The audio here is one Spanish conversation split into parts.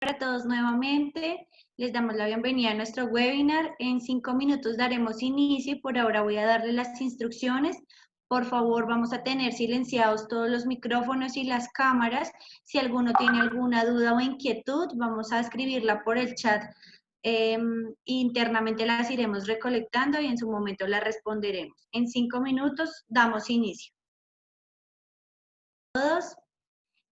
Para todos nuevamente, les damos la bienvenida a nuestro webinar. En 5 minutos daremos inicio y por ahora voy a darle las instrucciones. Por favor, vamos a tener silenciados todos los micrófonos y las cámaras. Si alguno tiene alguna duda o inquietud, vamos a escribirla por el chat. Internamente las iremos recolectando y en su momento las responderemos. En 5 minutos damos inicio. Todos.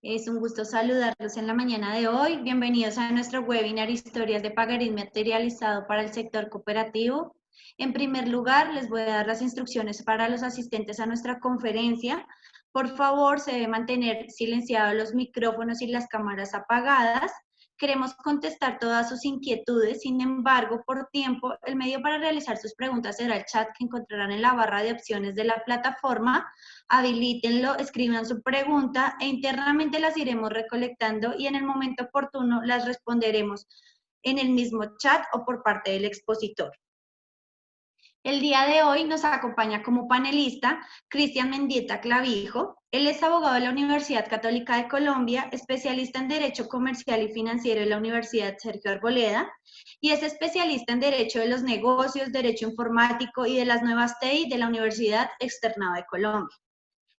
Es un gusto saludarlos en la mañana de hoy. Bienvenidos a nuestro webinar Historias de Pagarín Materializado para el Sector Cooperativo. En primer lugar, les voy a dar las instrucciones para los asistentes a nuestra conferencia. Por favor, se debe mantener silenciados los micrófonos y las cámaras apagadas. Queremos contestar todas sus inquietudes, sin embargo, por tiempo, el medio para realizar sus preguntas será el chat que encontrarán en la barra de opciones de la plataforma. Habilítenlo, escriban su pregunta e internamente las iremos recolectando y en el momento oportuno las responderemos en el mismo chat o por parte del expositor. El día de hoy nos acompaña como panelista Cristian Mendieta Clavijo. Él es abogado de la Universidad Católica de Colombia, especialista en Derecho Comercial y Financiero de la Universidad Sergio Arboleda y es especialista en Derecho de los Negocios, Derecho Informático y de las Nuevas TI de la Universidad Externado de Colombia.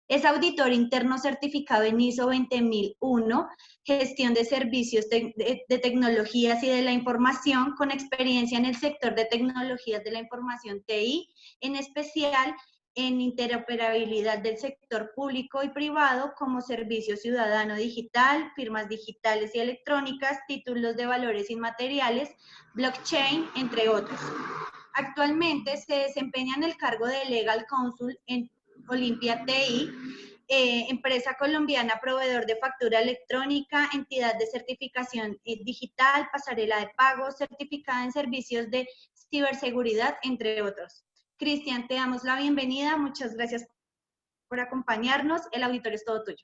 Es auditor interno certificado en ISO 20001, gestión de servicios de tecnologías y de la información, con experiencia en el sector de tecnologías de la información TI, en especial en interoperabilidad del sector público y privado como servicio ciudadano digital, firmas digitales y electrónicas, títulos de valores inmateriales, blockchain, entre otros. Actualmente se desempeña en el cargo de Legal Counsel en Olimpia TI, empresa colombiana proveedor de factura electrónica, entidad de certificación digital, pasarela de pago, certificada en servicios de ciberseguridad, entre otros. Cristian, te damos la bienvenida. Muchas gracias por acompañarnos. El auditorio es todo tuyo.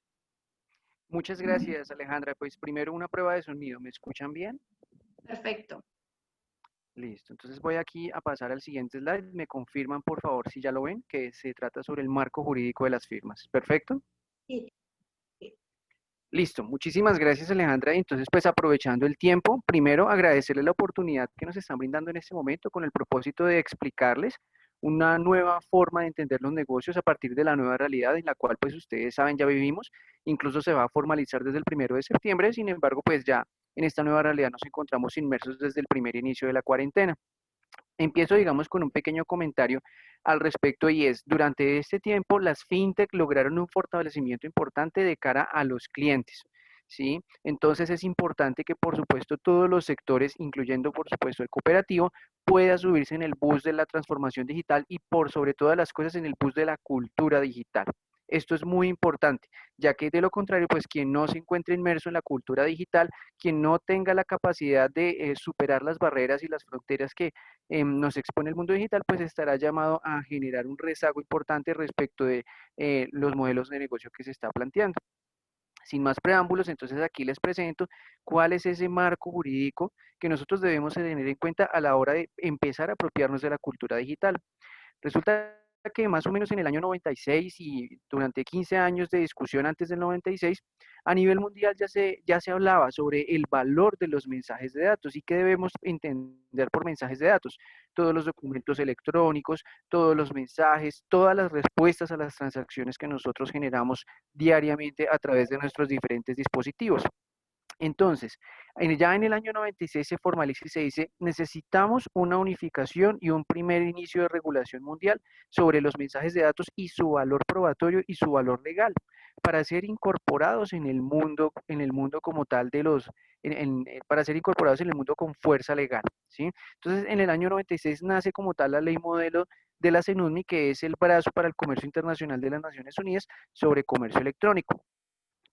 Muchas gracias, Alejandra. Pues primero una prueba de sonido. ¿Me escuchan bien? Perfecto. Listo. Entonces voy aquí a pasar al siguiente slide. Me confirman, por favor, si ya lo ven, que se trata sobre el marco jurídico de las firmas. ¿Perfecto? Sí. Listo. Muchísimas gracias, Alejandra. Y entonces, pues aprovechando el tiempo, primero agradecerle la oportunidad que nos están brindando en este momento con el propósito de explicarles una nueva forma de entender los negocios a partir de la nueva realidad en la cual, pues ustedes saben, ya vivimos. Incluso se va a formalizar desde el 1 de septiembre. Sin embargo, pues ya en esta nueva realidad nos encontramos inmersos desde el primer inicio de la cuarentena. Empiezo, digamos, con un pequeño comentario al respecto y es, durante este tiempo las fintech lograron un fortalecimiento importante de cara a los clientes, ¿sí? Entonces es importante que, por supuesto, todos los sectores, incluyendo, por supuesto, el cooperativo, pueda subirse en el bus de la transformación digital y, por sobre todas las cosas, en el bus de la cultura digital. Esto es muy importante, ya que de lo contrario, pues quien no se encuentre inmerso en la cultura digital, quien no tenga la capacidad de superar las barreras y las fronteras que nos expone el mundo digital, pues estará llamado a generar un rezago importante respecto de los modelos de negocio que se está planteando. Sin más preámbulos, entonces aquí les presento cuál es ese marco jurídico que nosotros debemos tener en cuenta a la hora de empezar a apropiarnos de la cultura digital. Resulta que más o menos en el año 96 y durante 15 años de discusión antes del 96, a nivel mundial ya se hablaba sobre el valor de los mensajes de datos y qué debemos entender por mensajes de datos. Todos los documentos electrónicos, todos los mensajes, todas las respuestas a las transacciones que nosotros generamos diariamente a través de nuestros diferentes dispositivos. Entonces, ya en el año 96 se formaliza y se dice, necesitamos una unificación y un primer inicio de regulación mundial sobre los mensajes de datos y su valor probatorio y su valor legal, para ser incorporados en el mundo como tal de para ser incorporados en el mundo con fuerza legal, ¿sí? Entonces, en el año 96 nace como tal la ley modelo de la CENUSMI, que es el brazo para el comercio internacional de las Naciones Unidas sobre comercio electrónico.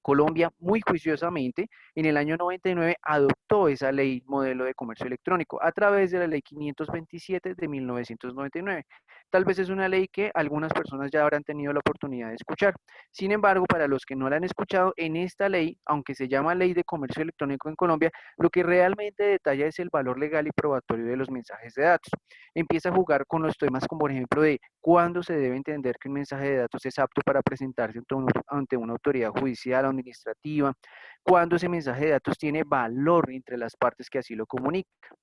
Colombia, muy juiciosamente, en el año 99 adoptó esa ley modelo de comercio electrónico a través de la ley 527 de 1999. Tal vez es una ley que algunas personas ya habrán tenido la oportunidad de escuchar. Sin embargo, para los que no la han escuchado, en esta ley, aunque se llama Ley de Comercio Electrónico en Colombia, lo que realmente detalla es el valor legal y probatorio de los mensajes de datos. Empieza a jugar con los temas como, por ejemplo, de cuándo se debe entender que un mensaje de datos es apto para presentarse ante una autoridad judicial, administrativa, cuando ese mensaje de datos tiene valor entre las partes que así lo comunican.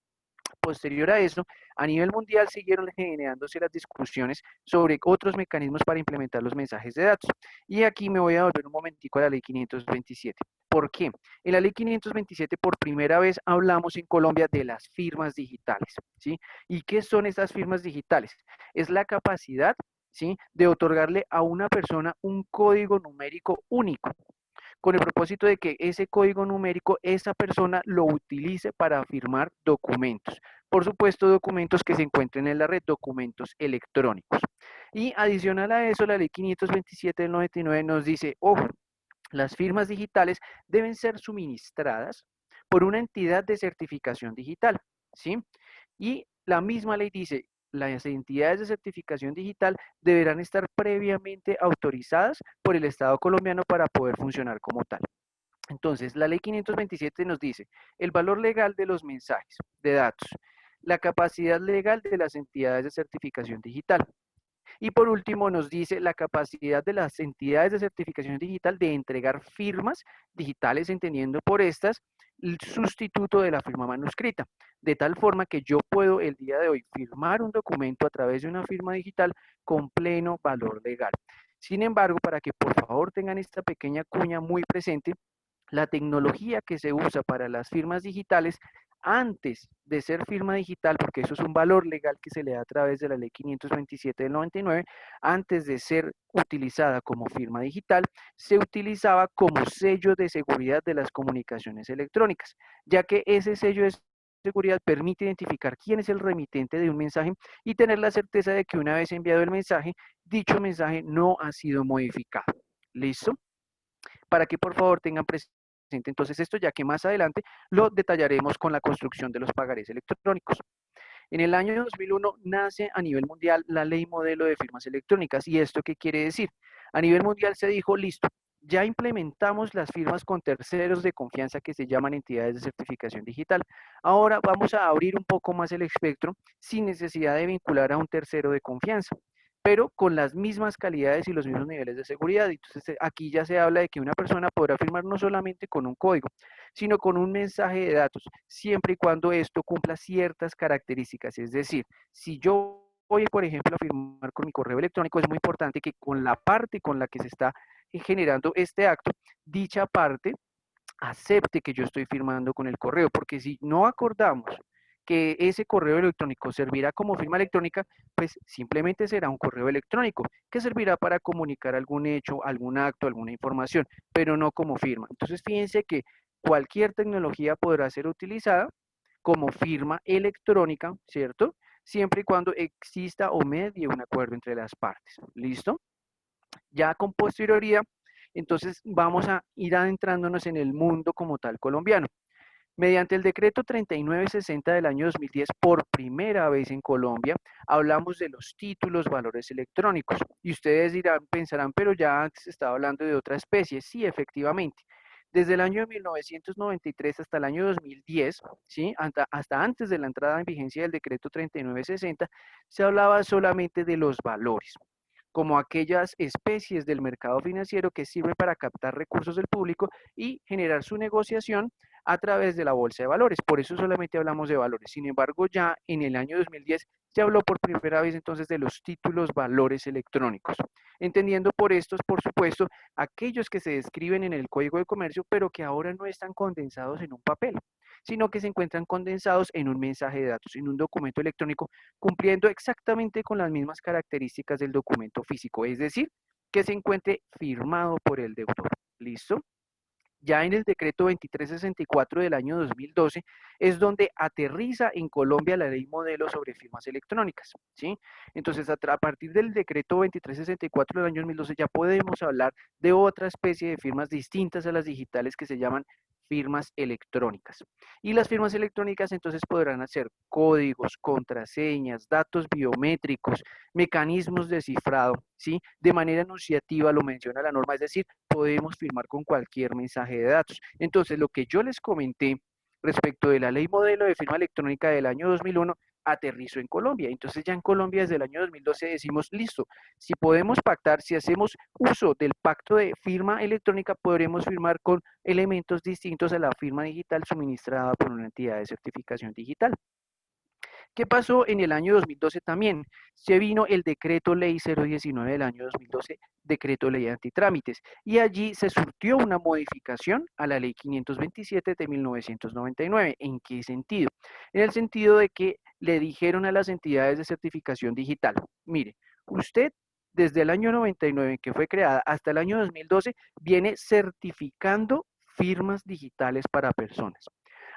Posterior a eso, a nivel mundial siguieron generándose las discusiones sobre otros mecanismos para implementar los mensajes de datos. Y aquí me voy a volver un momentico a la ley 527. ¿Por qué? En la ley 527 por primera vez hablamos en Colombia de las firmas digitales, ¿sí? ¿Y qué son estas firmas digitales? Es la capacidad, ¿sí?, de otorgarle a una persona un código numérico único, con el propósito de que ese código numérico, esa persona lo utilice para firmar documentos. Por supuesto, documentos que se encuentren en la red, documentos electrónicos. Y adicional a eso, la ley 527 del 99 nos dice, ojo, las firmas digitales deben ser suministradas por una entidad de certificación digital, ¿sí? Y la misma ley dice, las entidades de certificación digital deberán estar previamente autorizadas por el Estado colombiano para poder funcionar como tal. Entonces, la ley 527 nos dice el valor legal de los mensajes de datos, la capacidad legal de las entidades de certificación digital, y por último nos dice la capacidad de las entidades de certificación digital de entregar firmas digitales, entendiendo por estas el sustituto de la firma manuscrita, de tal forma que yo puedo el día de hoy firmar un documento a través de una firma digital con pleno valor legal. Sin embargo, para que por favor tengan esta pequeña cuña muy presente, la tecnología que se usa para las firmas digitales antes de ser firma digital, porque eso es un valor legal que se le da a través de la ley 527 del 99, antes de ser utilizada como firma digital, se utilizaba como sello de seguridad de las comunicaciones electrónicas, ya que ese sello de seguridad permite identificar quién es el remitente de un mensaje y tener la certeza de que una vez enviado el mensaje, dicho mensaje no ha sido modificado. ¿Listo? Para que por favor tengan presente entonces esto, ya que más adelante lo detallaremos con la construcción de los pagarés electrónicos. En el año 2001 nace a nivel mundial la ley modelo de firmas electrónicas. ¿Y esto qué quiere decir? A nivel mundial se dijo, listo, ya implementamos las firmas con terceros de confianza que se llaman entidades de certificación digital. Ahora vamos a abrir un poco más el espectro sin necesidad de vincular a un tercero de confianza, pero con las mismas calidades y los mismos niveles de seguridad. Entonces aquí ya se habla de que una persona podrá firmar no solamente con un código, sino con un mensaje de datos, siempre y cuando esto cumpla ciertas características. Es decir, si yo voy, por ejemplo, a firmar con mi correo electrónico, es muy importante que con la parte con la que se está generando este acto, dicha parte acepte que yo estoy firmando con el correo, porque si no acordamos que ese correo electrónico servirá como firma electrónica, pues simplemente será un correo electrónico que servirá para comunicar algún hecho, algún acto, alguna información, pero no como firma. Entonces, fíjense que cualquier tecnología podrá ser utilizada como firma electrónica, ¿cierto? Siempre y cuando exista o medie un acuerdo entre las partes. ¿Listo? Ya con posterioridad, entonces vamos a ir adentrándonos en el mundo como tal colombiano. Mediante el decreto 3960 del año 2010, por primera vez en Colombia, hablamos de los títulos valores electrónicos. Y ustedes dirán, pensarán, pero ya antes estaba hablando de otra especie. Sí, efectivamente. Desde el año 1993 hasta el año 2010, ¿sí?, hasta antes de la entrada en vigencia del decreto 3960, se hablaba solamente de los valores, como aquellas especies del mercado financiero que sirven para captar recursos del público y generar su negociación a través de la bolsa de valores. Por eso solamente hablamos de valores. Sin embargo, ya en el año 2010 se habló por primera vez entonces de los títulos valores electrónicos, entendiendo por estos, por supuesto, aquellos que se describen en el Código de Comercio, pero que ahora no están condensados en un papel, sino que se encuentran condensados en un mensaje de datos, en un documento electrónico, cumpliendo exactamente con las mismas características del documento físico, es decir, que se encuentre firmado por el deudor. ¿Listo? Ya en el decreto 2364 del año 2012 es donde aterriza en Colombia la ley modelo sobre firmas electrónicas, ¿sí? Entonces, a partir del decreto 2364 del año 2012 ya podemos hablar de otra especie de firmas distintas a las digitales que se llaman firmas electrónicas. Y las firmas electrónicas entonces podrán hacer códigos, contraseñas, datos biométricos, mecanismos de cifrado, ¿sí? De manera enunciativa lo menciona la norma, es decir, podemos firmar con cualquier mensaje de datos. Entonces, lo que yo les comenté respecto de la ley modelo de firma electrónica del año 2001, aterrizó en Colombia. Entonces ya en Colombia desde el año 2012 decimos, listo, si podemos pactar, si hacemos uso del pacto de firma electrónica, podremos firmar con elementos distintos a la firma digital suministrada por una entidad de certificación digital. ¿Qué pasó en el año 2012 también? Se vino el decreto ley 019 del año 2012, decreto ley antitrámites, y allí se surtió una modificación a la ley 527 de 1999. ¿En qué sentido? En el sentido de que le dijeron a las entidades de certificación digital, mire, usted desde el año 99 que fue creada hasta el año 2012 viene certificando firmas digitales para personas.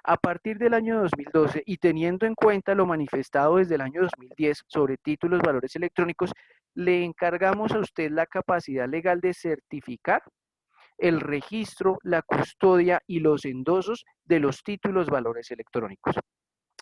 A partir del año 2012 y teniendo en cuenta lo manifestado desde el año 2010 sobre títulos valores electrónicos, le encargamos a usted la capacidad legal de certificar el registro, la custodia y los endosos de los títulos valores electrónicos.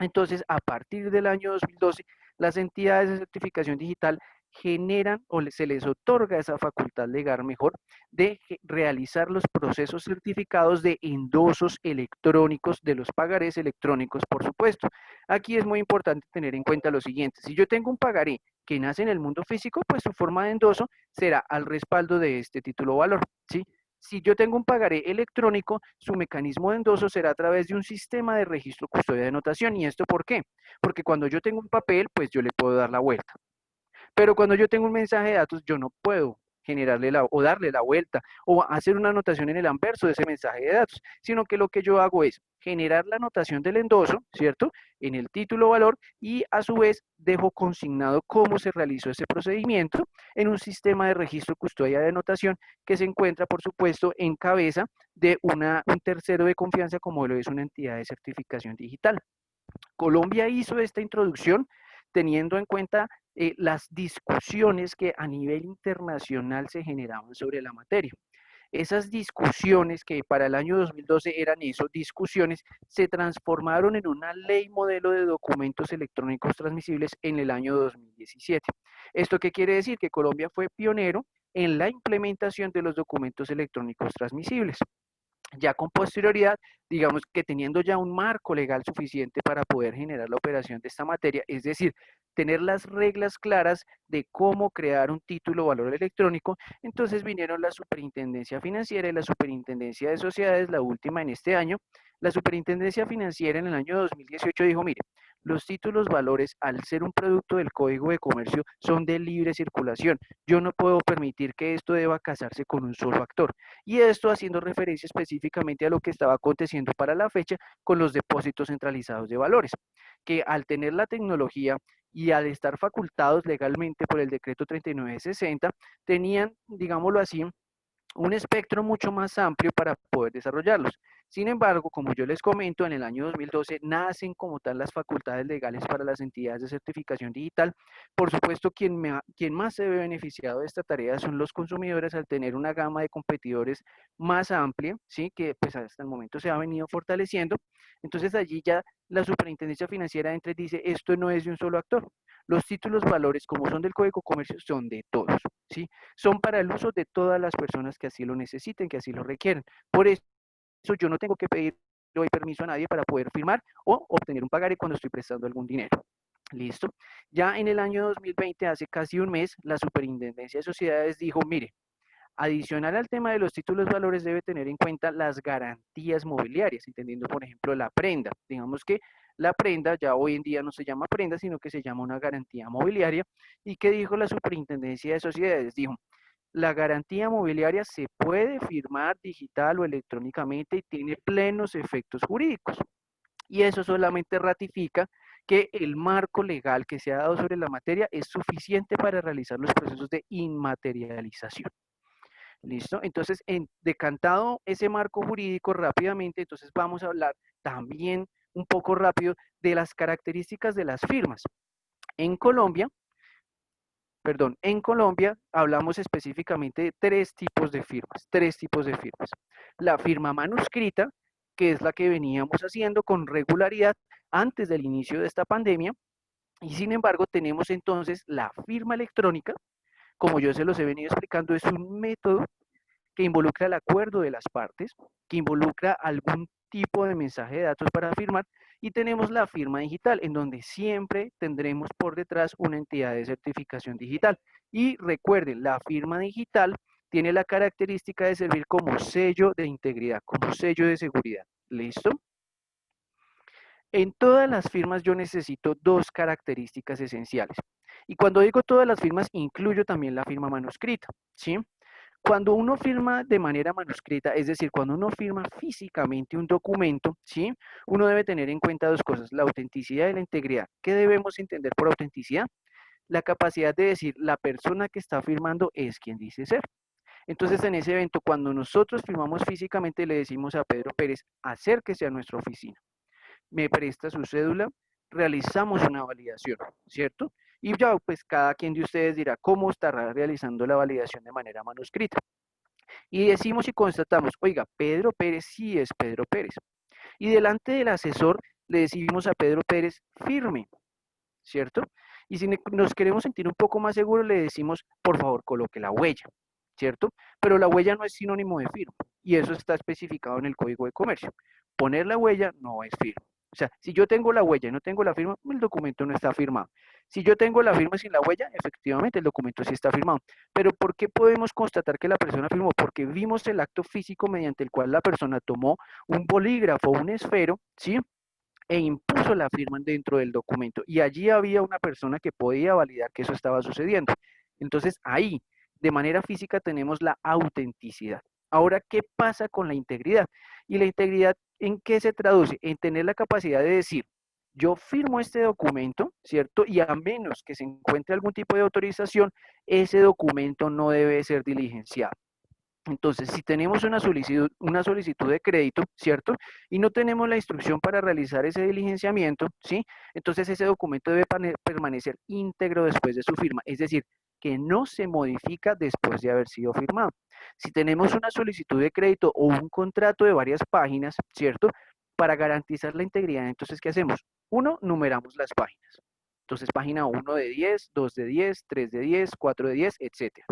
Entonces, a partir del año 2012, las entidades de certificación digital generan o se les otorga esa facultad legal mejor de realizar los procesos certificados de endosos electrónicos de los pagarés electrónicos, por supuesto. Aquí es muy importante tener en cuenta lo siguiente: si yo tengo un pagaré que nace en el mundo físico, pues su forma de endoso será al respaldo de este título o valor, ¿sí? Si yo tengo un pagaré electrónico, su mecanismo de endoso será a través de un sistema de registro, custodia de anotación. ¿Y esto por qué? Porque cuando yo tengo un papel, pues yo le puedo dar la vuelta. Pero cuando yo tengo un mensaje de datos, yo no puedo generarle o darle la vuelta o hacer una anotación en el anverso de ese mensaje de datos, sino que lo que yo hago es generar la anotación del endoso, ¿cierto? En el título valor, y a su vez dejo consignado cómo se realizó ese procedimiento en un sistema de registro custodia de anotación que se encuentra, por supuesto, en cabeza de un tercero de confianza como lo es una entidad de certificación digital. Colombia hizo esta introducción teniendo en cuenta las discusiones que a nivel internacional se generaban sobre la materia. Esas discusiones que para el año 2012 eran eso, discusiones, se transformaron en una ley modelo de documentos electrónicos transmisibles en el año 2017. ¿Esto qué quiere decir? Que Colombia fue pionero en la implementación de los documentos electrónicos transmisibles. Ya con posterioridad, digamos que teniendo ya un marco legal suficiente para poder generar la operación de esta materia, es decir, tener las reglas claras de cómo crear un título o valor electrónico, entonces vinieron la Superintendencia Financiera y la Superintendencia de Sociedades, la última en este año. La Superintendencia Financiera en el año 2018 dijo, mire, los títulos valores, al ser un producto del Código de Comercio, son de libre circulación. Yo no puedo permitir que esto deba casarse con un solo actor. Y esto haciendo referencia específicamente a lo que estaba aconteciendo para la fecha con los depósitos centralizados de valores, que al tener la tecnología y al estar facultados legalmente por el decreto 3960, tenían, digámoslo así, un espectro mucho más amplio para poder desarrollarlos. Sin embargo, como yo les comento, en el año 2012 nacen como tal las facultades legales para las entidades de certificación digital. Por supuesto, quien más se ve beneficiado de esta tarea son los consumidores al tener una gama de competidores más amplia, ¿sí? Que pues hasta el momento se ha venido fortaleciendo. Entonces allí ya la Superintendencia Financiera entra y dice, esto no es de un solo actor. Los títulos valores, como son del Código de Comercio, son de todos, ¿sí? Son para el uso de todas las personas que así lo necesiten, que así lo requieren. Por eso yo no tengo que pedir hoy permiso a nadie para poder firmar o obtener un pagaré cuando estoy prestando algún dinero. ¿Listo? Ya en el año 2020, hace casi un mes, la Superintendencia de Sociedades dijo, mire, adicional al tema de los títulos valores debe tener en cuenta las garantías mobiliarias, entendiendo por ejemplo la prenda. Digamos que la prenda ya hoy en día no se llama prenda, sino que se llama una garantía mobiliaria. ¿Y qué dijo la Superintendencia de Sociedades? Dijo, la garantía mobiliaria se puede firmar digital o electrónicamente y tiene plenos efectos jurídicos. Y eso solamente ratifica que el marco legal que se ha dado sobre la materia es suficiente para realizar los procesos de inmaterialización. ¿Listo? Entonces, decantado ese marco jurídico rápidamente, entonces vamos a hablar también un poco rápido de las características de las firmas. En Colombia, hablamos específicamente de tres tipos de firmas. La firma manuscrita, que es la que veníamos haciendo con regularidad antes del inicio de esta pandemia, y sin embargo tenemos entonces la firma electrónica. Como yo se los he venido explicando, es un método que involucra el acuerdo de las partes, que involucra algún tipo de mensaje de datos para firmar Y tenemos la firma digital, en donde siempre tendremos por detrás una entidad de certificación digital. Y recuerden, la firma digital tiene la característica de servir como sello de integridad, como sello de seguridad. ¿Listo? En todas las firmas yo necesito dos características esenciales. Y cuando digo todas las firmas, incluyo también la firma manuscrita, ¿sí? Cuando uno firma de manera manuscrita, es decir, cuando uno firma físicamente un documento, ¿sí? Uno debe tener en cuenta dos cosas, la autenticidad y la integridad. ¿Qué debemos entender por autenticidad? La capacidad de decir, la persona que está firmando es quien dice ser. Entonces, en ese evento, cuando nosotros firmamos físicamente, le decimos a Pedro Pérez, acérquese a nuestra oficina, me presta su cédula, realizamos una validación, ¿cierto? Y ya, pues cada quien de ustedes dirá cómo estará realizando la validación de manera manuscrita. Y decimos y constatamos, oiga, Pedro Pérez sí es Pedro Pérez. Y delante del asesor le decimos a Pedro Pérez, firme, ¿cierto? Y si nos queremos sentir un poco más seguros, le decimos, por favor, coloque la huella, ¿cierto? Pero la huella no es sinónimo de firma, y eso está especificado en el Código de Comercio. Poner la huella no es firma. O sea, si yo tengo la huella y no tengo la firma, el documento no está firmado. Si yo tengo la firma sin la huella, efectivamente el documento sí está firmado. Pero ¿por qué podemos constatar que la persona firmó? Porque vimos el acto físico mediante el cual la persona tomó un bolígrafo, un esfero, ¿sí? E impuso la firma dentro del documento. Y allí había una persona que podía validar que eso estaba sucediendo. Entonces ahí, de manera física, tenemos la autenticidad. Ahora, ¿qué pasa con la integridad? Y la integridad, ¿en qué se traduce? En tener la capacidad de decir, yo firmo este documento, ¿cierto? Y a menos que se encuentre algún tipo de autorización, ese documento no debe ser diligenciado. Entonces, si tenemos una solicitud de crédito, ¿cierto? Y no tenemos la instrucción para realizar ese diligenciamiento, ¿sí? Entonces ese documento debe permanecer íntegro después de su firma, es decir, que no se modifica después de haber sido firmado. Si tenemos una solicitud de crédito o un contrato de varias páginas, ¿cierto? Para garantizar la integridad, entonces, ¿qué hacemos? Uno, numeramos las páginas. Entonces, página 1 de 10, 2 de 10, 3 de 10, 4 de 10, etcétera.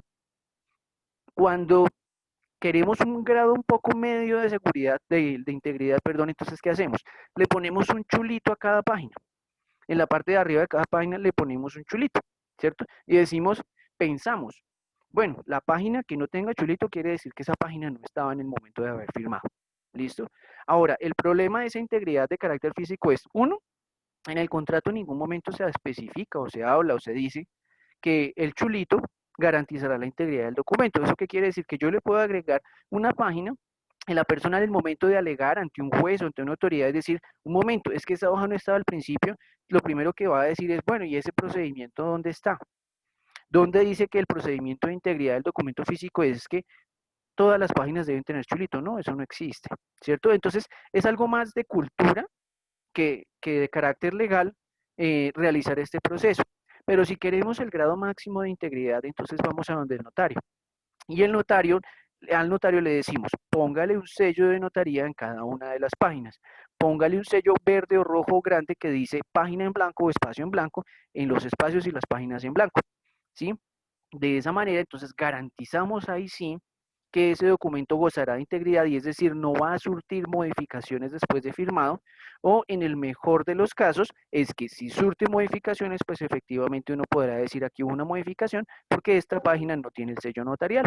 Cuando queremos un grado un poco medio de seguridad, de integridad, perdón, entonces, ¿qué hacemos? Le ponemos un chulito a cada página. En la parte de arriba de cada página le ponemos un chulito, ¿cierto? Y decimos, pensamos, bueno, la página que no tenga chulito quiere decir que esa página no estaba en el momento de haber firmado. ¿Listo? Ahora, el problema de esa integridad de carácter físico es, uno, en el contrato en ningún momento se especifica o se habla o se dice que el chulito garantizará la integridad del documento. ¿Eso qué quiere decir? Que yo le puedo agregar una página en la persona en el momento de alegar ante un juez o ante una autoridad, es decir, un momento, es que esa hoja no estaba al principio, lo primero que va a decir es, bueno, ¿y ese procedimiento dónde está? ¿Dónde dice que el procedimiento de integridad del documento físico es que todas las páginas deben tener chulito? No, eso no existe, ¿cierto? Entonces, es algo más de cultura que de carácter legal realizar este proceso. Pero si queremos el grado máximo de integridad, entonces vamos a donde el notario. Y el notario, al notario le decimos, póngale un sello de notaría en cada una de las páginas. Póngale un sello verde o rojo grande que dice página en blanco o espacio en blanco en los espacios y las páginas en blanco. ¿Sí? De esa manera, entonces garantizamos ahí sí que ese documento gozará de integridad y es decir, no va a surtir modificaciones después de firmado o en el mejor de los casos es que si surte modificaciones, pues efectivamente uno podrá decir aquí hubo una modificación porque esta página no tiene el sello notarial.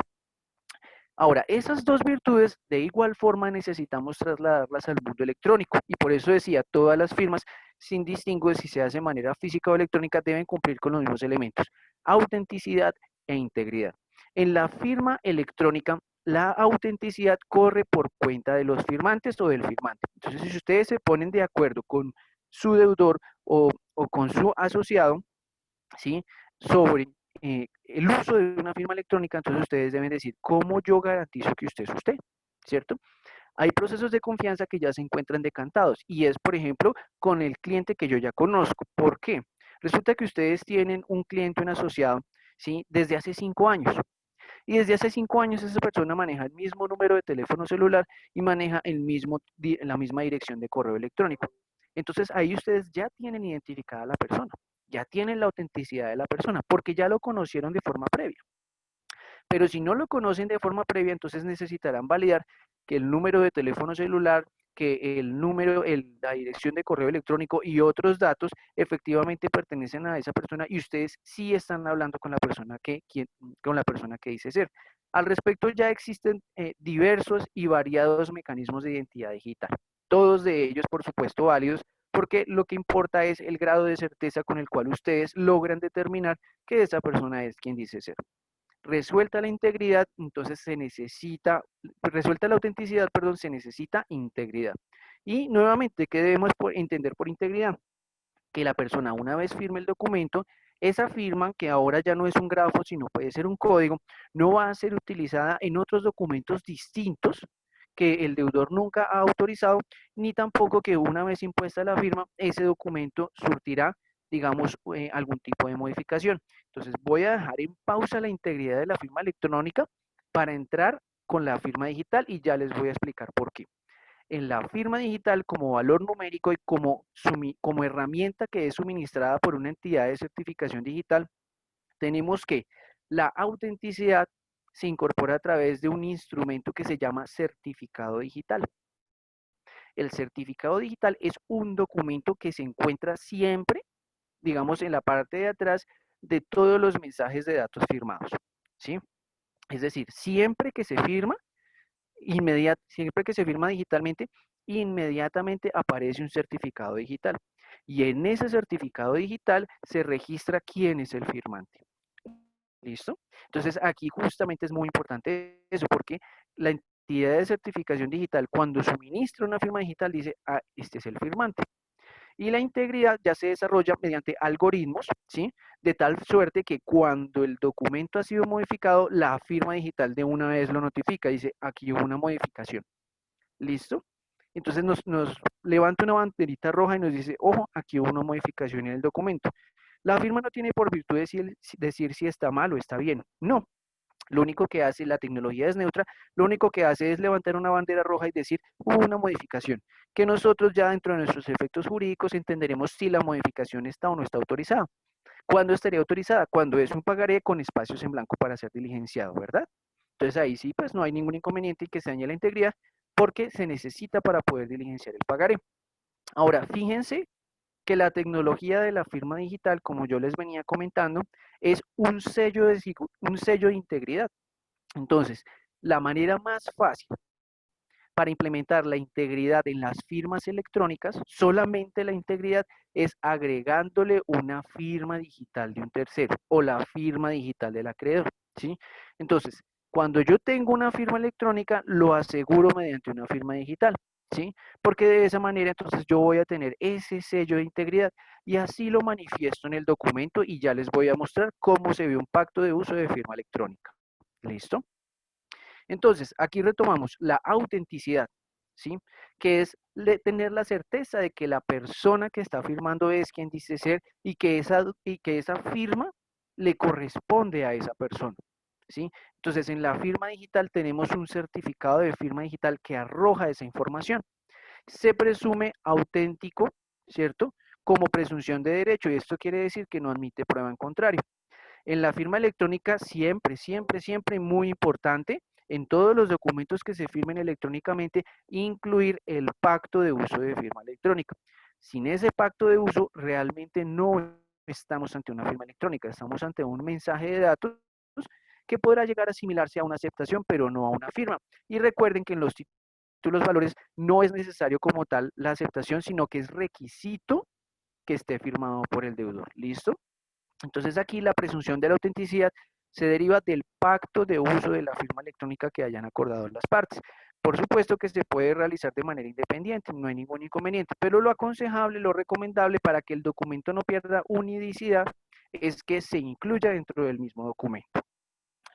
Ahora, esas dos virtudes de igual forma necesitamos trasladarlas al mundo electrónico y por eso decía, todas las firmas, sin distingo si se hace de manera física o electrónica, deben cumplir con los mismos elementos, autenticidad e integridad. En la firma electrónica, la autenticidad corre por cuenta de los firmantes o del firmante. Entonces, si ustedes se ponen de acuerdo con su deudor o con su asociado, ¿sí? Sobre el uso de una firma electrónica, entonces ustedes deben decir, ¿cómo yo garantizo que usted es usted? ¿Cierto? Hay procesos de confianza que ya se encuentran decantados y es, por ejemplo, con el cliente que yo ya conozco. ¿Por qué? Resulta que ustedes tienen un cliente, un asociado, ¿sí? Desde hace 5 años. Y desde hace 5 años esa persona maneja el mismo número de teléfono celular y maneja la misma dirección de correo electrónico. Entonces ahí ustedes ya tienen identificada a la persona, ya tienen la autenticidad de la persona, porque ya lo conocieron de forma previa. Pero si no lo conocen de forma previa, entonces necesitarán validar que el número de teléfono celular, que el número, la dirección de correo electrónico y otros datos efectivamente pertenecen a esa persona y ustedes sí están hablando con la persona con la persona que dice ser. Al respecto ya existen diversos y variados mecanismos de identidad digital, todos de ellos por supuesto válidos, porque lo que importa es el grado de certeza con el cual ustedes logran determinar que esa persona es quien dice ser. Resuelta la integridad, entonces resuelta la autenticidad, perdón, se necesita integridad. Y nuevamente, ¿qué debemos entender por integridad? Que la persona una vez firme el documento, esa firma, que ahora ya no es un grafo, sino puede ser un código, no va a ser utilizada en otros documentos distintos que el deudor nunca ha autorizado, ni tampoco que una vez impuesta la firma, ese documento surtirá, digamos, algún tipo de modificación. Entonces voy a dejar en pausa la integridad de la firma electrónica para entrar con la firma digital y ya les voy a explicar por qué. En la firma digital como valor numérico y como herramienta que es suministrada por una entidad de certificación digital, tenemos que la autenticidad se incorpora a través de un instrumento que se llama certificado digital. El certificado digital es un documento que se encuentra siempre, digamos, en la parte de atrás de todos los mensajes de datos firmados, ¿sí? Es decir, siempre que se firma digitalmente, inmediatamente aparece un certificado digital. Y en ese certificado digital se registra quién es el firmante. ¿Listo? Entonces aquí justamente es muy importante eso, porque la entidad de certificación digital, cuando suministra una firma digital, dice, ah, este es el firmante. Y la integridad ya se desarrolla mediante algoritmos, ¿sí? De tal suerte que cuando el documento ha sido modificado, la firma digital de una vez lo notifica, dice, aquí hubo una modificación. ¿Listo? Entonces nos levanta una banderita roja y nos dice, ojo, aquí hubo una modificación en el documento. La firma no tiene por virtud decir si está mal o está bien. No, lo único que hace, la tecnología es neutra, lo único que hace es levantar una bandera roja y decir, hubo una modificación, que nosotros ya dentro de nuestros efectos jurídicos entenderemos si la modificación está o no está autorizada. ¿Cuándo estaría autorizada? Cuando es un pagaré con espacios en blanco para ser diligenciado, ¿verdad? Entonces ahí sí, pues no hay ningún inconveniente en que se dañe la integridad porque se necesita para poder diligenciar el pagaré. Ahora, fíjense que la tecnología de la firma digital, como yo les venía comentando, es un sello de integridad. Entonces, la manera más fácil para implementar la integridad en las firmas electrónicas, solamente la integridad es agregándole una firma digital de un tercero o la firma digital del acreedor, ¿sí? Entonces, cuando yo tengo una firma electrónica, lo aseguro mediante una firma digital, ¿sí? Porque de esa manera entonces yo voy a tener ese sello de integridad y así lo manifiesto en el documento y ya les voy a mostrar cómo se ve un pacto de uso de firma electrónica. ¿Listo? Entonces, aquí retomamos la autenticidad, ¿sí? Que es tener la certeza de que la persona que está firmando es quien dice ser y que esa firma le corresponde a esa persona, ¿sí? Entonces, en la firma digital tenemos un certificado de firma digital que arroja esa información. Se presume auténtico, ¿cierto? Como presunción de derecho, y esto quiere decir que no admite prueba en contrario. En la firma electrónica siempre, siempre, siempre muy importante, en todos los documentos que se firmen electrónicamente, incluir el pacto de uso de firma electrónica. Sin ese pacto de uso, realmente no estamos ante una firma electrónica, estamos ante un mensaje de datos que podrá llegar a asimilarse a una aceptación, pero no a una firma. Y recuerden que en los títulos valores no es necesario como tal la aceptación, sino que es requisito que esté firmado por el deudor. ¿Listo? Entonces aquí la presunción de la autenticidad se deriva del pacto de uso de la firma electrónica que hayan acordado las partes. Por supuesto que se puede realizar de manera independiente, no hay ningún inconveniente, pero lo aconsejable, lo recomendable para que el documento no pierda unidicidad es que se incluya dentro del mismo documento.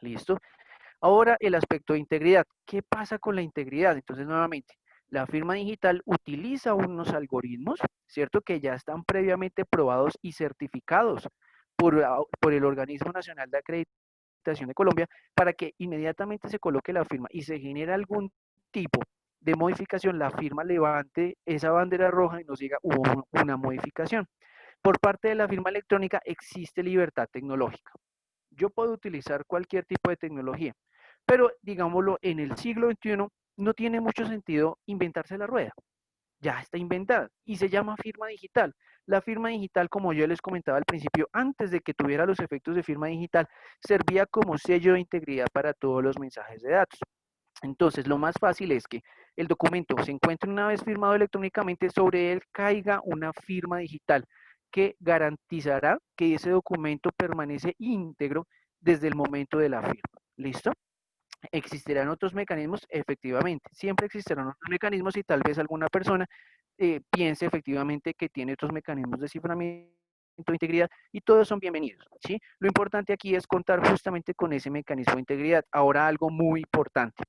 ¿Listo? Ahora el aspecto de integridad. ¿Qué pasa con la integridad? Entonces nuevamente, la firma digital utiliza unos algoritmos, ¿cierto? Que ya están previamente probados y certificados por el Organismo Nacional de Acreditación de Colombia para que inmediatamente se coloque la firma y se genere algún tipo de modificación, la firma levante esa bandera roja y nos diga hubo una modificación. Por parte de la firma electrónica existe libertad tecnológica. Yo puedo utilizar cualquier tipo de tecnología, pero digámoslo, en el siglo XXI no tiene mucho sentido inventarse la rueda. Ya está inventada y se llama firma digital. La firma digital, como yo les comentaba al principio, antes de que tuviera los efectos de firma digital, servía como sello de integridad para todos los mensajes de datos. Entonces, lo más fácil es que el documento se encuentre una vez firmado electrónicamente, sobre él caiga una firma digital que garantizará que ese documento permanece íntegro desde el momento de la firma. ¿Listo? ¿Existirán otros mecanismos? Efectivamente, siempre existirán otros mecanismos y tal vez alguna persona piense efectivamente que tiene otros mecanismos de ciframiento de integridad y todos son bienvenidos, ¿sí? Lo importante aquí es contar justamente con ese mecanismo de integridad. Ahora algo muy importante,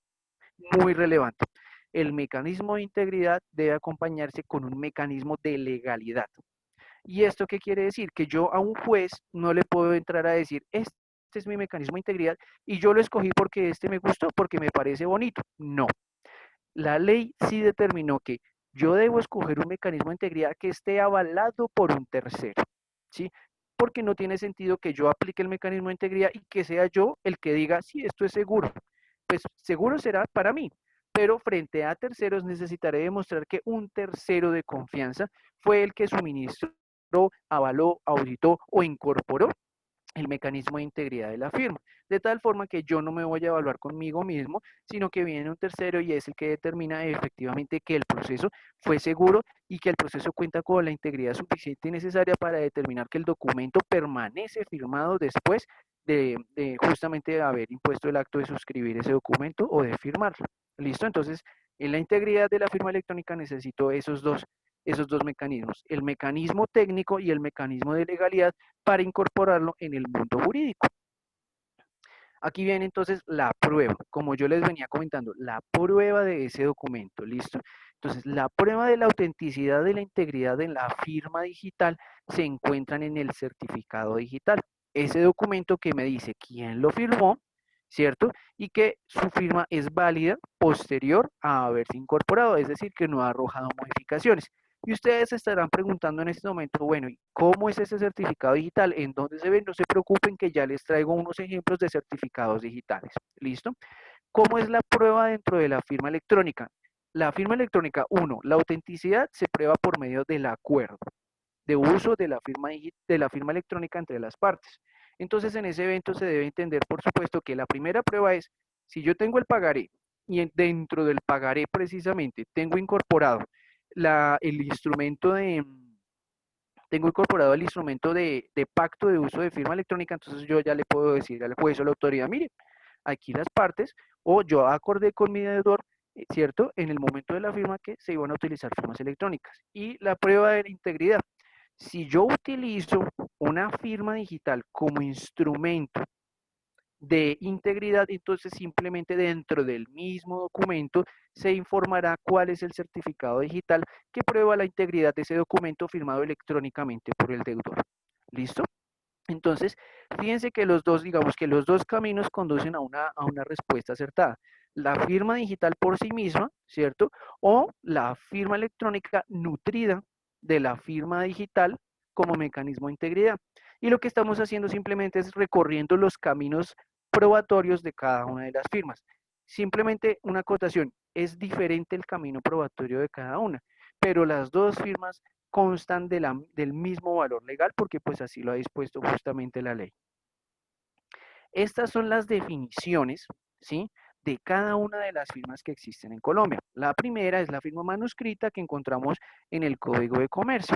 muy relevante. El mecanismo de integridad debe acompañarse con un mecanismo de legalidad. ¿Y esto qué quiere decir? Que yo a un juez no le puedo entrar a decir, este es mi mecanismo de integridad y yo lo escogí porque este me gustó, porque me parece bonito. No, la ley sí determinó que yo debo escoger un mecanismo de integridad que esté avalado por un tercero, ¿sí? Porque no tiene sentido que yo aplique el mecanismo de integridad y que sea yo el que diga, sí, esto es seguro. Pues seguro será para mí, pero frente a terceros necesitaré demostrar que un tercero de confianza fue el que suministró, avaló, auditó o incorporó el mecanismo de integridad de la firma, de tal forma que yo no me voy a evaluar conmigo mismo, sino que viene un tercero y es el que determina efectivamente que el proceso fue seguro y que el proceso cuenta con la integridad suficiente y necesaria para determinar que el documento permanece firmado después de justamente haber impuesto el acto de suscribir ese documento o de firmarlo. ¿Listo? Entonces, en la integridad de la firma electrónica necesito esos dos mecanismos, el mecanismo técnico y el mecanismo de legalidad para incorporarlo en el mundo jurídico. Aquí viene entonces la prueba, como yo les venía comentando, la prueba de ese documento, ¿listo? Entonces, la prueba de la autenticidad de la integridad en la firma digital se encuentran en el certificado digital. Ese documento que me dice quién lo firmó, ¿cierto? Y que su firma es válida posterior a haberse incorporado, es decir, que no ha arrojado modificaciones. Y ustedes se estarán preguntando en este momento, bueno, ¿y cómo es ese certificado digital? ¿En dónde se ve? No se preocupen que ya les traigo unos ejemplos de certificados digitales. ¿Listo? ¿Cómo es la prueba dentro de la firma electrónica? La firma electrónica, uno, la autenticidad se prueba por medio del acuerdo de uso de la firma electrónica entre las partes. Entonces, en ese evento se debe entender, por supuesto, que la primera prueba es, si yo tengo el pagaré y dentro del pagaré precisamente tengo incorporado el instrumento de pacto de uso de firma electrónica, entonces yo ya le puedo decir al juez o a la autoridad, mire, aquí las partes, o yo acordé con mi deudor, ¿cierto? En el momento de la firma que se iban a utilizar firmas electrónicas. Y la prueba de la integridad. Si yo utilizo una firma digital como instrumento de integridad, entonces simplemente dentro del mismo documento se informará cuál es el certificado digital que prueba la integridad de ese documento firmado electrónicamente por el deudor. ¿Listo? Entonces, fíjense que los dos, digamos que los dos caminos conducen a una respuesta acertada. La firma digital por sí misma, ¿cierto? O la firma electrónica nutrida de la firma digital como mecanismo de integridad. Y lo que estamos haciendo simplemente es recorriendo los caminos probatorios de cada una de las firmas. Simplemente una acotación, es diferente el camino probatorio de cada una, pero las dos firmas constan del mismo valor legal porque pues así lo ha dispuesto justamente la ley. Estas son las definiciones, ¿sí?, de cada una de las firmas que existen en Colombia. La primera es la firma manuscrita que encontramos en el Código de Comercio.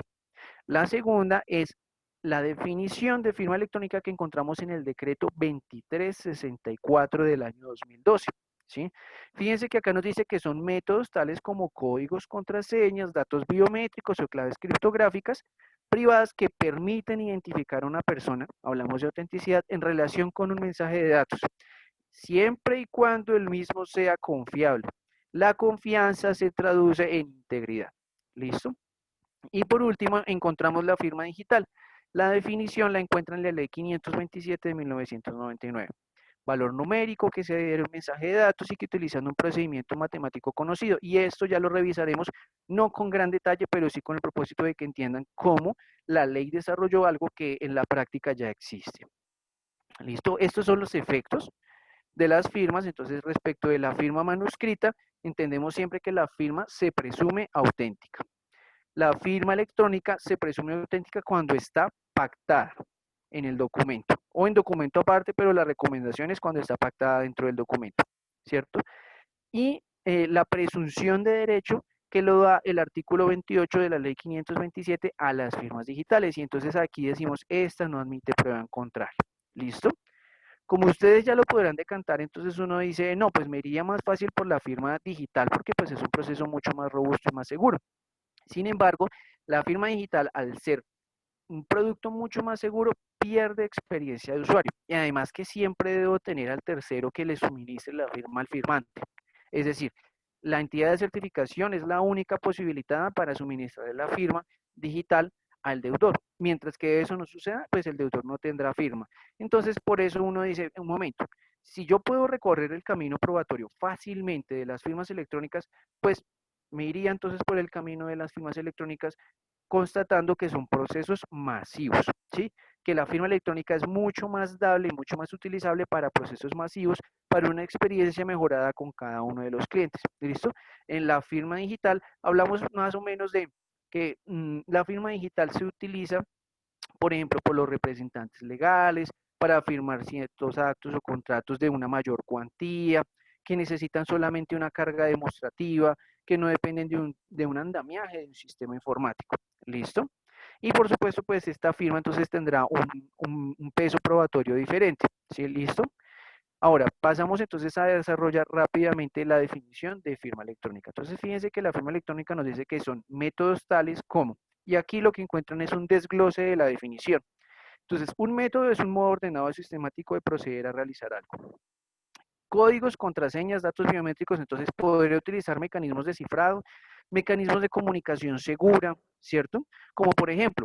La segunda es la definición de firma electrónica que encontramos en el decreto 2364 del año 2012. ¿Sí? Fíjense que acá nos dice que son métodos tales como códigos, contraseñas, datos biométricos o claves criptográficas privadas que permiten identificar a una persona, hablamos de autenticidad, en relación con un mensaje de datos, siempre y cuando el mismo sea confiable. La confianza se traduce en integridad. ¿Listo? Y por último, encontramos la firma digital. La definición la encuentra en la Ley 527 de 1999. Valor numérico que se adhiere a un mensaje de datos y que utilizando un procedimiento matemático conocido. Y esto ya lo revisaremos no con gran detalle, pero sí con el propósito de que entiendan cómo la ley desarrolló algo que en la práctica ya existe. ¿Listo? Estos son los efectos de las firmas. Entonces, respecto de la firma manuscrita, entendemos siempre que la firma se presume auténtica. La firma electrónica se presume auténtica cuando está pactada en el documento o en documento aparte, pero la recomendación es cuando está pactada dentro del documento, ¿cierto? Y la presunción de derecho que lo da el artículo 28 de la ley 527 a las firmas digitales. Y entonces aquí decimos, esta no admite prueba en contrario. ¿Listo? Como ustedes ya lo podrán decantar, entonces uno dice, no, pues me iría más fácil por la firma digital porque pues es un proceso mucho más robusto y más seguro. Sin embargo, la firma digital, al ser un producto mucho más seguro, pierde experiencia de usuario. Y además que siempre debo tener al tercero que le suministre la firma al firmante. Es decir, la entidad de certificación es la única posibilitada para suministrar la firma digital al deudor. Mientras que eso no suceda, pues el deudor no tendrá firma. Entonces, por eso uno dice, un momento, si yo puedo recorrer el camino probatorio fácilmente de las firmas electrónicas, pues me iría entonces por el camino de las firmas electrónicas constatando que son procesos masivos, ¿sí? Que la firma electrónica es mucho más dable y mucho más utilizable para procesos masivos, para una experiencia mejorada con cada uno de los clientes, ¿listo? En la firma digital hablamos más o menos de que la firma digital se utiliza, por ejemplo, por los representantes legales, para firmar ciertos actos o contratos de una mayor cuantía, que necesitan solamente una carga demostrativa, que no dependen de un andamiaje de un sistema informático. ¿Listo? Y por supuesto, pues esta firma entonces tendrá un peso probatorio diferente. ¿Sí? ¿Listo? Ahora, pasamos entonces a desarrollar rápidamente la definición de firma electrónica. Entonces, fíjense que la firma electrónica nos dice que son métodos tales como, y aquí lo que encuentran es un desglose de la definición. Entonces, un método es un modo ordenado y sistemático de proceder a realizar algo. Códigos, contraseñas, datos biométricos, entonces podré utilizar mecanismos de cifrado, mecanismos de comunicación segura, ¿cierto? Como por ejemplo,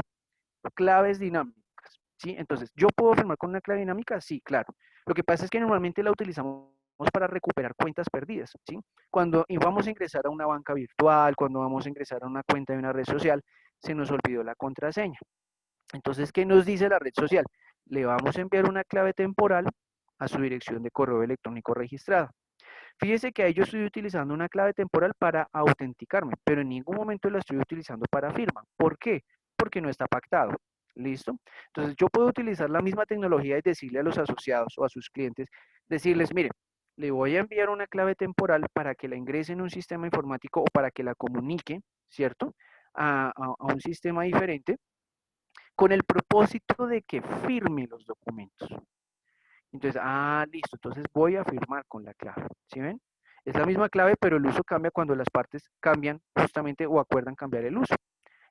claves dinámicas, ¿sí? Entonces, ¿yo puedo firmar con una clave dinámica? Sí, claro. Lo que pasa es que normalmente la utilizamos para recuperar cuentas perdidas, ¿sí? Cuando vamos a ingresar a una banca virtual, cuando vamos a ingresar a una cuenta de una red social, se nos olvidó la contraseña. Entonces, ¿qué nos dice la red social? Le vamos a enviar una clave temporal a su dirección de correo electrónico registrada. Fíjese que ahí yo estoy utilizando una clave temporal para autenticarme, pero en ningún momento la estoy utilizando para firma. ¿Por qué? Porque no está pactado. ¿Listo? Entonces yo puedo utilizar la misma tecnología y decirle a los asociados o a sus clientes, decirles, mire, le voy a enviar una clave temporal para que la ingrese en un sistema informático o para que la comunique, ¿cierto? A un sistema diferente con el propósito de que firme los documentos. Entonces, listo, entonces voy a firmar con la clave, ¿sí ven? Es la misma clave, pero el uso cambia cuando las partes cambian justamente o acuerdan cambiar el uso.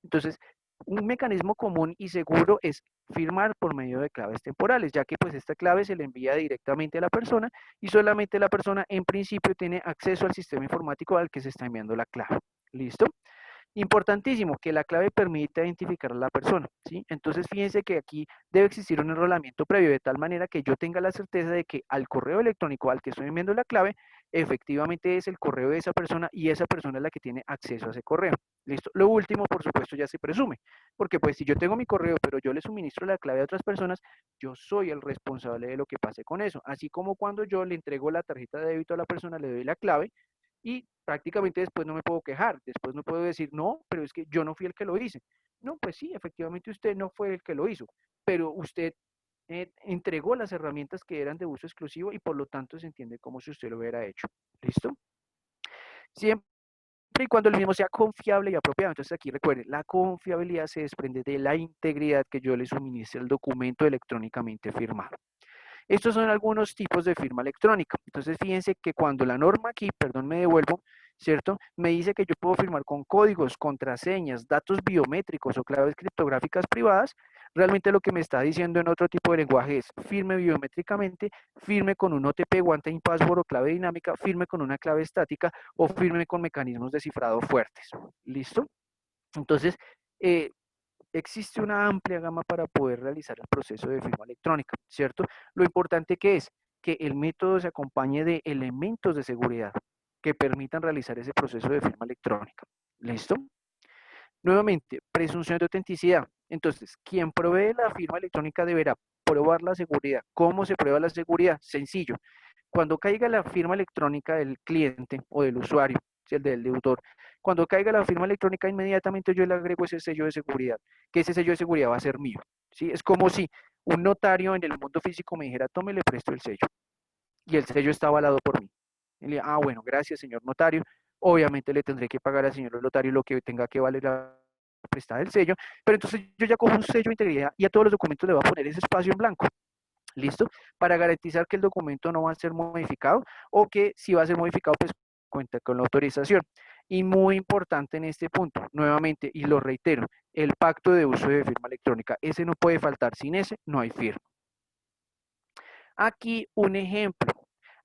Entonces, un mecanismo común y seguro es firmar por medio de claves temporales, ya que pues esta clave se le envía directamente a la persona y solamente la persona en principio tiene acceso al sistema informático al que se está enviando la clave. ¿Listo? Importantísimo, que la clave permita identificar a la persona, ¿sí? Entonces, fíjense que aquí debe existir un enrolamiento previo de tal manera que yo tenga la certeza de que al correo electrónico al que estoy enviando la clave, efectivamente es el correo de esa persona y esa persona es la que tiene acceso a ese correo. ¿Listo? Lo último, por supuesto, ya se presume, porque pues si yo tengo mi correo, pero yo le suministro la clave a otras personas, yo soy el responsable de lo que pase con eso. Así como cuando yo le entrego la tarjeta de débito a la persona, le doy la clave, y prácticamente después no me puedo quejar, después no puedo decir, no, pero es que yo no fui el que lo hice. No, pues sí, efectivamente usted no fue el que lo hizo, pero usted entregó las herramientas que eran de uso exclusivo y por lo tanto se entiende como si usted lo hubiera hecho. ¿Listo? Siempre y cuando el mismo sea confiable y apropiado. Entonces aquí recuerden, la confiabilidad se desprende de la integridad que yo le suministre al documento electrónicamente firmado. Estos son algunos tipos de firma electrónica. Entonces, fíjense que cuando la norma aquí, perdón, me devuelvo, ¿cierto? Me dice que yo puedo firmar con códigos, contraseñas, datos biométricos o claves criptográficas privadas. Realmente lo que me está diciendo en otro tipo de lenguaje es firme biométricamente, firme con un OTP, One Time Password o clave dinámica, firme con una clave estática o firme con mecanismos de cifrado fuertes. ¿Listo? Entonces, eh, existe una amplia gama para poder realizar el proceso de firma electrónica, ¿cierto? Lo importante que es que el método se acompañe de elementos de seguridad que permitan realizar ese proceso de firma electrónica. ¿Listo? Nuevamente, presunción de autenticidad. Entonces, quien provee la firma electrónica deberá probar la seguridad. ¿Cómo se prueba la seguridad? Sencillo. Cuando caiga la firma electrónica del cliente o del usuario, si el del deudor, cuando caiga la firma electrónica, inmediatamente yo le agrego ese sello de seguridad, que ese sello de seguridad va a ser mío, ¿sí? Es como si un notario en el mundo físico me dijera, tome, le presto el sello, y el sello está avalado por mí. Y le, bueno, gracias, señor notario. Obviamente le tendré que pagar al señor notario lo que tenga que valer la prestada del sello, pero entonces yo ya cojo un sello de integridad y a todos los documentos le voy a poner ese espacio en blanco. ¿Listo? Para garantizar que el documento no va a ser modificado o que si va a ser modificado, pues cuenta con la autorización. Y muy importante en este punto, nuevamente, y lo reitero, el pacto de uso de firma electrónica. Ese no puede faltar, sin ese no hay firma. Aquí un ejemplo.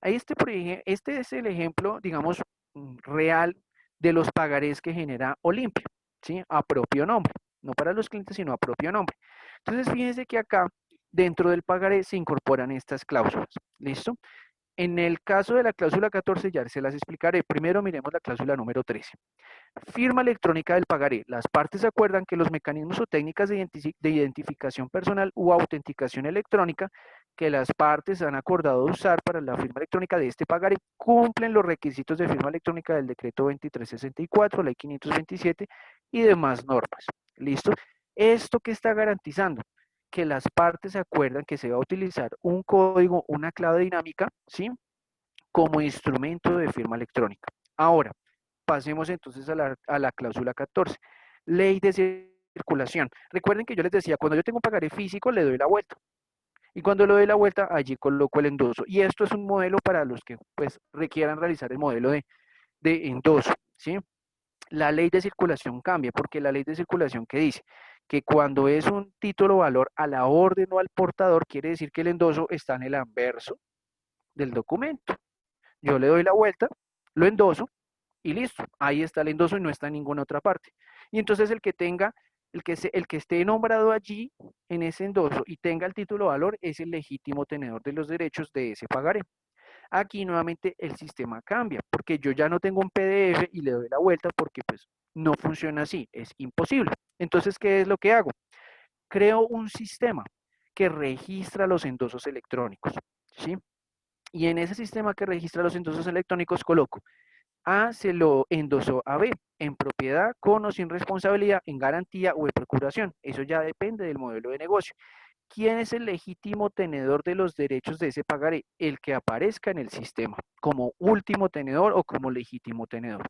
Este es el ejemplo, digamos, real de los pagarés que genera Olimpia, ¿sí? A propio nombre, no para los clientes, sino a propio nombre. Entonces, fíjense que acá, dentro del pagaré, se incorporan estas cláusulas, ¿listo? En el caso de la cláusula 14 ya se las explicaré. Primero miremos la cláusula número 13. Firma electrónica del pagaré. Las partes acuerdan que los mecanismos o técnicas de identificación personal u autenticación electrónica que las partes han acordado usar para la firma electrónica de este pagaré cumplen los requisitos de firma electrónica del decreto 2364, ley 527 y demás normas. ¿Listo? ¿Esto qué está garantizando? Que las partes acuerdan que se va a utilizar un código, una clave dinámica, ¿sí? Como instrumento de firma electrónica. Ahora, pasemos entonces a la cláusula 14. Ley de circulación. Recuerden que yo les decía, cuando yo tengo un pagaré físico, le doy la vuelta. Y cuando le doy la vuelta, allí coloco el endoso. Y esto es un modelo para los que pues, requieran realizar el modelo de endoso. ¿Sí? La ley de circulación cambia, porque la ley de circulación que dice que cuando es un título valor a la orden o al portador, quiere decir que el endoso está en el anverso del documento. Yo le doy la vuelta, lo endoso y listo. Ahí está el endoso y no está en ninguna otra parte. Y entonces el que esté nombrado allí en ese endoso y tenga el título valor es el legítimo tenedor de los derechos de ese pagaré. Aquí nuevamente el sistema cambia, porque yo ya no tengo un PDF y le doy la vuelta porque pues no funciona así, es imposible. Entonces, ¿qué es lo que hago? Creo un sistema que registra los endosos electrónicos, ¿sí? Y en ese sistema que registra los endosos electrónicos coloco A se lo endosó a B, en propiedad, con o sin responsabilidad, en garantía o en procuración. Eso ya depende del modelo de negocio. ¿Quién es el legítimo tenedor de los derechos de ese pagaré? El que aparezca en el sistema, como último tenedor o como legítimo tenedor.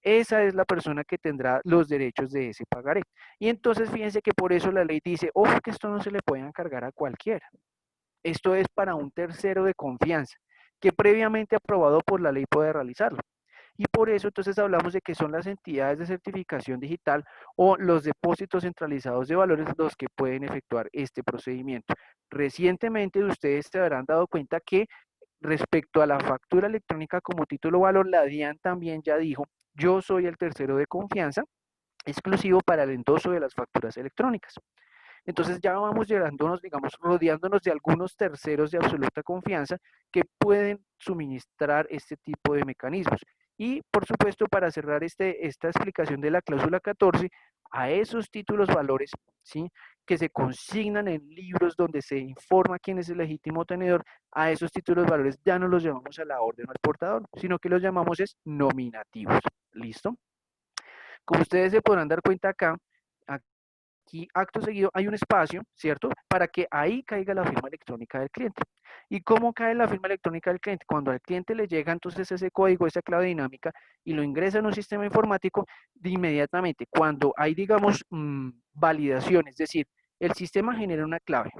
Esa es la persona que tendrá los derechos de ese pagaré. Y entonces fíjense que por eso la ley dice, ojo que esto no se le puede encargar a cualquiera. Esto es para un tercero de confianza, que previamente aprobado por la ley puede realizarlo. Y por eso entonces hablamos de que son las entidades de certificación digital o los depósitos centralizados de valores los que pueden efectuar este procedimiento. Recientemente ustedes se habrán dado cuenta que respecto a la factura electrónica como título valor, la DIAN también ya dijo, yo soy el tercero de confianza exclusivo para el endoso de las facturas electrónicas. Entonces ya vamos llegándonos, digamos, rodeándonos de algunos terceros de absoluta confianza que pueden suministrar este tipo de mecanismos. Y por supuesto, para cerrar esta explicación de la cláusula 14, a esos títulos valores, ¿sí? Que se consignan en libros donde se informa quién es el legítimo tenedor, a esos títulos valores ya no los llamamos a la orden o al portador, sino que los llamamos es nominativos. ¿Listo? Como ustedes se podrán dar cuenta acá, aquí acto seguido hay un espacio, ¿cierto? Para que ahí caiga la firma electrónica del cliente. ¿Y cómo cae la firma electrónica del cliente? Cuando al cliente le llega entonces ese código, esa clave dinámica y lo ingresa en un sistema informático, de inmediatamente, cuando hay, digamos, validación, es decir, el sistema genera una clave,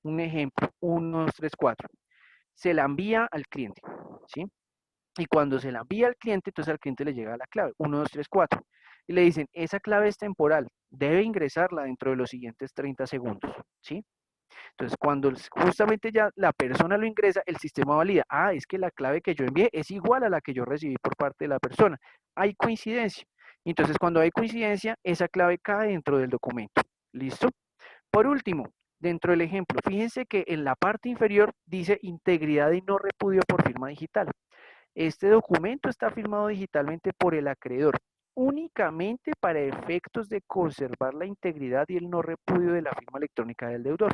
un ejemplo, 1, 2, 3, 4, se la envía al cliente, ¿sí? Y cuando se la envía al cliente, entonces al cliente le llega la clave, 1, 2, 3, 4. Y le dicen, esa clave es temporal, debe ingresarla dentro de los siguientes 30 segundos, ¿sí? Entonces, cuando justamente ya la persona lo ingresa, el sistema valida, es que la clave que yo envié es igual a la que yo recibí por parte de la persona. Hay coincidencia. Entonces, cuando hay coincidencia, esa clave cae dentro del documento. ¿Listo? Por último, dentro del ejemplo, fíjense que en la parte inferior dice integridad y no repudio por firma digital. Este documento está firmado digitalmente por el acreedor, únicamente para efectos de conservar la integridad y el no repudio de la firma electrónica del deudor.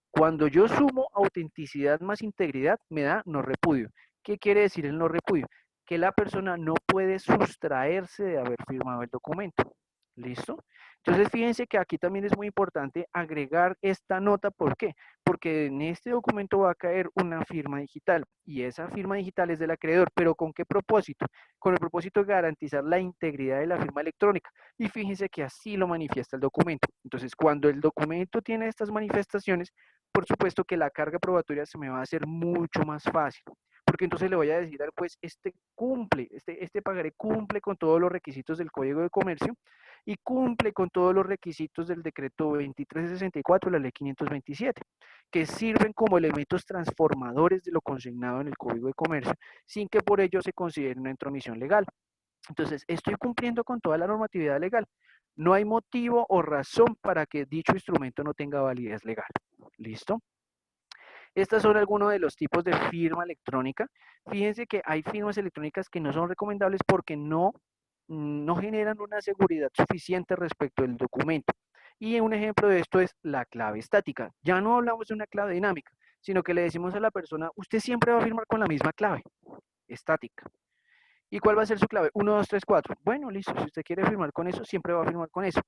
Cuando yo sumo autenticidad más integridad, me da no repudio. ¿Qué quiere decir el no repudio? Que la persona no puede sustraerse de haber firmado el documento. ¿Listo? Entonces, fíjense que aquí también es muy importante agregar esta nota. ¿Por qué? Porque en este documento va a caer una firma digital y esa firma digital es del acreedor. ¿Pero con qué propósito? Con el propósito de garantizar la integridad de la firma electrónica. Y fíjense que así lo manifiesta el documento. Entonces, cuando el documento tiene estas manifestaciones, por supuesto que la carga probatoria se me va a hacer mucho más fácil, porque entonces le voy a decir al juez, este pagaré cumple con todos los requisitos del Código de Comercio y cumple con todos los requisitos del decreto 2364 de la ley 527, que sirven como elementos transformadores de lo consignado en el Código de Comercio, sin que por ello se considere una intromisión legal. Entonces, estoy cumpliendo con toda la normatividad legal. No hay motivo o razón para que dicho instrumento no tenga validez legal. ¿Listo? Estos son algunos de los tipos de firma electrónica. Fíjense que hay firmas electrónicas que no son recomendables porque no generan una seguridad suficiente respecto del documento. Y un ejemplo de esto es la clave estática. Ya no hablamos de una clave dinámica, sino que le decimos a la persona, usted siempre va a firmar con la misma clave estática. ¿Y cuál va a ser su clave? 1, 2, 3, 4. Bueno, listo. Si usted quiere firmar con eso, siempre va a firmar con eso.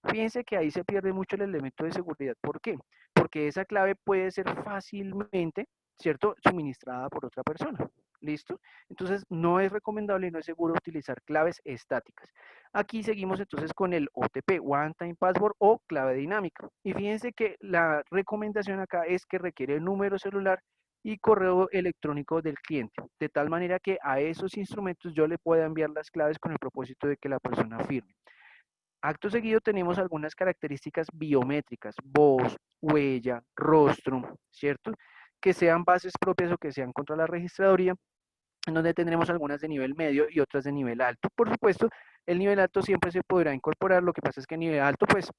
Fíjense que ahí se pierde mucho el elemento de seguridad. ¿Por qué? Porque esa clave puede ser fácilmente, ¿cierto?, suministrada por otra persona. ¿Listo? Entonces, no es recomendable y no es seguro utilizar claves estáticas. Aquí seguimos entonces con el OTP, One Time Password o clave dinámica. Y fíjense que la recomendación acá es que requiere número celular y correo electrónico del cliente, de tal manera que a esos instrumentos yo le pueda enviar las claves con el propósito de que la persona firme. Acto seguido tenemos algunas características biométricas, voz, huella, rostro, ¿cierto? Que sean bases propias o que sean contra la registraduría, en donde tendremos algunas de nivel medio y otras de nivel alto. Por supuesto, el nivel alto siempre se podrá incorporar, lo que pasa es que el nivel alto, pues,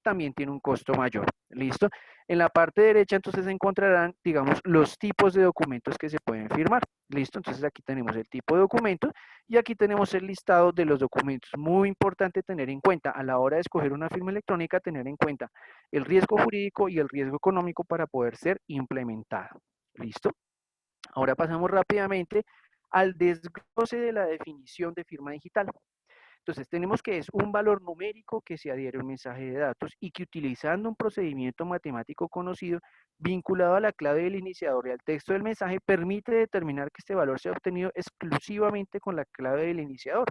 también tiene un costo mayor. ¿Listo? En la parte derecha entonces se encontrarán, digamos, los tipos de documentos que se pueden firmar. ¿Listo? Entonces aquí tenemos el tipo de documento y aquí tenemos el listado de los documentos. Muy importante tener en cuenta a la hora de escoger una firma electrónica, tener en cuenta el riesgo jurídico y el riesgo económico para poder ser implementada. ¿Listo? Ahora pasamos rápidamente al desglose de la definición de firma digital. Entonces tenemos que es un valor numérico que se adhiere a un mensaje de datos y que utilizando un procedimiento matemático conocido vinculado a la clave del iniciador y al texto del mensaje permite determinar que este valor se ha obtenido exclusivamente con la clave del iniciador.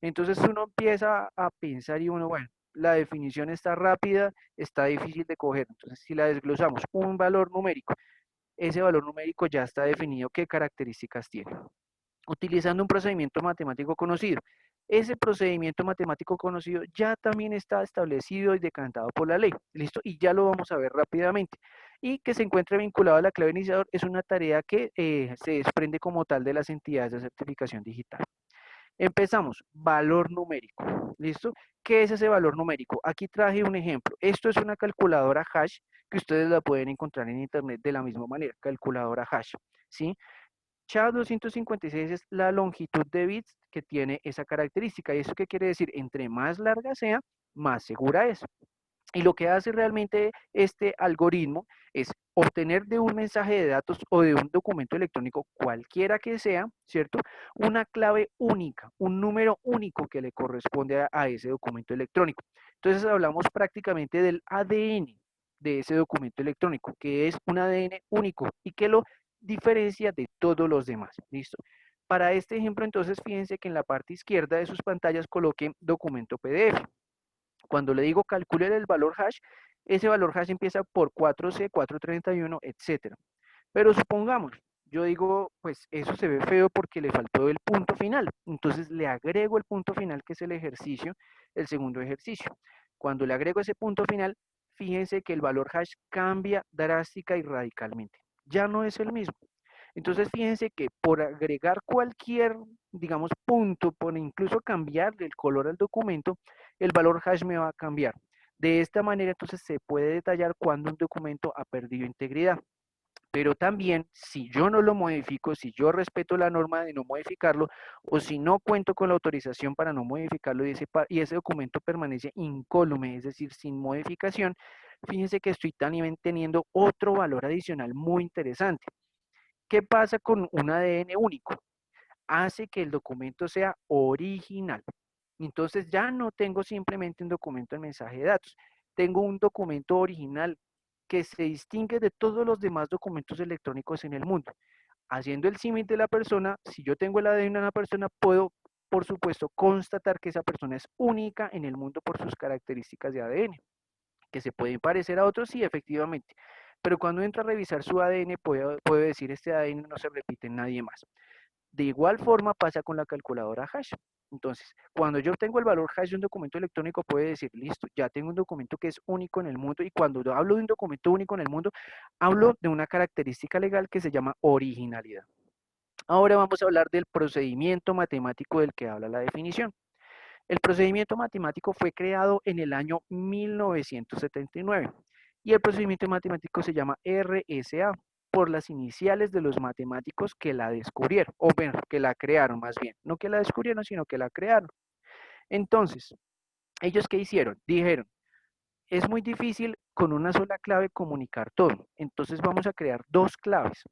Entonces uno empieza a pensar y uno, bueno, la definición está rápida, está difícil de coger. Entonces si la desglosamos, un valor numérico, ese valor numérico ya está definido qué características tiene utilizando un procedimiento matemático conocido. Ese procedimiento matemático conocido ya también está establecido y decantado por la ley, ¿listo? Y ya lo vamos a ver rápidamente. Y que se encuentre vinculado a la clave iniciador es una tarea que se desprende como tal de las entidades de certificación digital. Empezamos, valor numérico, ¿listo? ¿Qué es ese valor numérico? Aquí traje un ejemplo. Esto es una calculadora hash que ustedes la pueden encontrar en internet de la misma manera, calculadora hash, ¿sí? SHA-256 es la longitud de bits que tiene esa característica. ¿Y eso qué quiere decir? Entre más larga sea, más segura es. Y lo que hace realmente este algoritmo es obtener de un mensaje de datos o de un documento electrónico, cualquiera que sea, ¿cierto? Una clave única, un número único que le corresponde a ese documento electrónico. Entonces hablamos prácticamente del ADN de ese documento electrónico, que es un ADN único y que lo diferencia de todos los demás. ¿Listo? Para este ejemplo, entonces, fíjense que en la parte izquierda de sus pantallas coloquen documento PDF. Cuando le digo calculen el valor hash, ese valor hash empieza por 4C, 431, etcétera. Pero supongamos, yo digo, pues eso se ve feo porque le faltó el punto final. Entonces le agrego el punto final, que es el ejercicio, el segundo ejercicio. Cuando le agrego ese punto final, fíjense que el valor hash cambia drástica y radicalmente. Ya no es el mismo. Entonces, fíjense que por agregar cualquier, digamos, punto, por incluso cambiarle el color al documento, el valor hash me va a cambiar. De esta manera, entonces, se puede detallar cuando un documento ha perdido integridad. Pero también, si yo no lo modifico, si yo respeto la norma de no modificarlo, o si no cuento con la autorización para no modificarlo y ese documento permanece incólume, es decir, sin modificación, fíjense que estoy también teniendo otro valor adicional muy interesante. ¿Qué pasa con un ADN único? Hace que el documento sea original. Entonces ya no tengo simplemente un documento de mensaje de datos, tengo un documento original que se distingue de todos los demás documentos electrónicos en el mundo. Haciendo el símil de la persona, si yo tengo el ADN de una persona, puedo, por supuesto, constatar que esa persona es única en el mundo por sus características de ADN, que se pueden parecer a otros, sí, efectivamente. Pero cuando entro a revisar su ADN, puedo decir, este ADN no se repite en nadie más. De igual forma pasa con la calculadora hash. Entonces, cuando yo tengo el valor hash de un documento electrónico, puede decir, listo, ya tengo un documento que es único en el mundo, y cuando yo hablo de un documento único en el mundo, hablo de una característica legal que se llama originalidad. Ahora vamos a hablar del procedimiento matemático del que habla la definición. El procedimiento matemático fue creado en el año 1979 y el procedimiento matemático se llama RSA por las iniciales de los matemáticos que la descubrieron, o bueno, que la crearon más bien, no que la descubrieron, sino que la crearon. Entonces, ¿ellos qué hicieron? Dijeron, es muy difícil con una sola clave comunicar todo, entonces vamos a crear dos claves,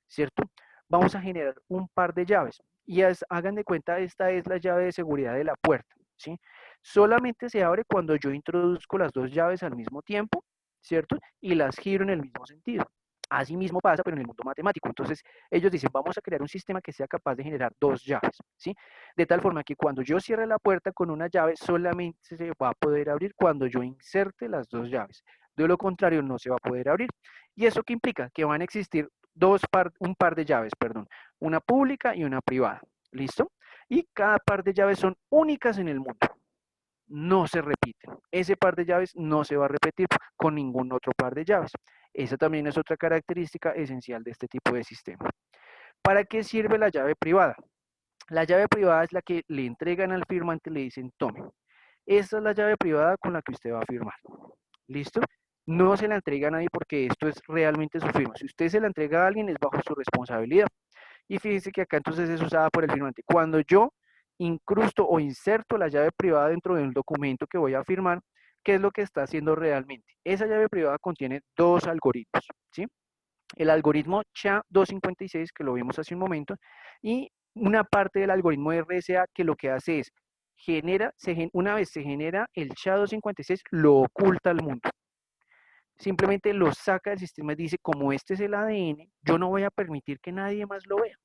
¿cierto? Vamos a generar un par de llaves y hagan de cuenta, esta es la llave de seguridad de la puerta, ¿sí? Solamente se abre cuando yo introduzco las dos llaves al mismo tiempo, ¿cierto? Y las giro en el mismo sentido. Así mismo pasa, pero en el mundo matemático. Entonces, ellos dicen, vamos a crear un sistema que sea capaz de generar dos llaves, ¿sí? De tal forma que cuando yo cierre la puerta con una llave, solamente se va a poder abrir cuando yo inserte las dos llaves. De lo contrario, no se va a poder abrir. ¿Y eso qué implica? Que van a existir un par de llaves, perdón, una pública y una privada. ¿Listo? Y cada par de llaves son únicas en el mundo. No se repiten. Ese par de llaves no se va a repetir con ningún otro par de llaves. Esa también es otra característica esencial de este tipo de sistema. ¿Para qué sirve la llave privada? La llave privada es la que le entregan al firmante y le dicen, tome. Esta es la llave privada con la que usted va a firmar. ¿Listo? No se la entrega a nadie porque esto es realmente su firma. Si usted se la entrega a alguien es bajo su responsabilidad. Y fíjense que acá entonces es usada por el firmante. Cuando yo incrusto o inserto la llave privada dentro de un documento que voy a firmar, ¿qué es lo que está haciendo realmente? Esa llave privada contiene dos algoritmos, ¿sí? El algoritmo SHA-256, que lo vimos hace un momento, y una parte del algoritmo de RSA que lo que hace es, una vez se genera el SHA-256, lo oculta al mundo. Simplemente lo saca del sistema y dice, como este es el ADN, yo no voy a permitir que nadie más lo vea,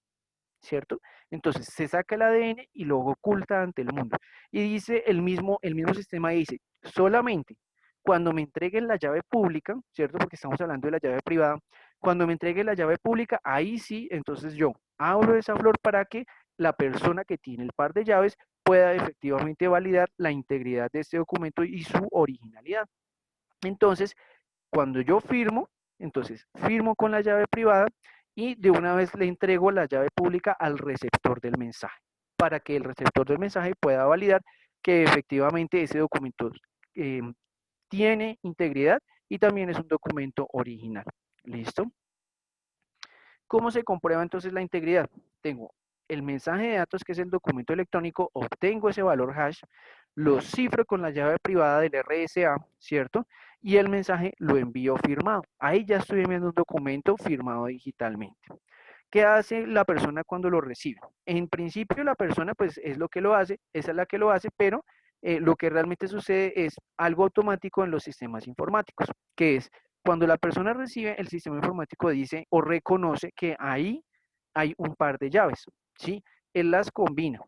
¿cierto? Entonces se saca el ADN y lo oculta ante el mundo. Y dice el mismo sistema dice, solamente cuando me entreguen la llave pública, ¿cierto? Porque estamos hablando de la llave privada, cuando me entreguen la llave pública, ahí sí, entonces yo abro esa flor para que la persona que tiene el par de llaves pueda efectivamente validar la integridad de este documento y su originalidad. Entonces, cuando yo firmo, entonces firmo con la llave privada y de una vez le entrego la llave pública al receptor del mensaje, para que el receptor del mensaje pueda validar que efectivamente ese documento eh, tiene integridad y también es un documento original. ¿Listo? ¿Cómo se comprueba entonces la integridad? Tengo el mensaje de datos, que es el documento electrónico, obtengo ese valor hash, lo cifro con la llave privada del RSA, ¿cierto? Y el mensaje lo envío firmado. Ahí ya estoy enviando un documento firmado digitalmente. ¿Qué hace la persona cuando lo recibe? En principio la persona pues es lo que lo hace, esa es la que lo hace, pero lo que realmente sucede es algo automático en los sistemas informáticos, que es cuando la persona recibe, el sistema informático dice o reconoce que ahí hay un par de llaves, ¿sí? Él las combina,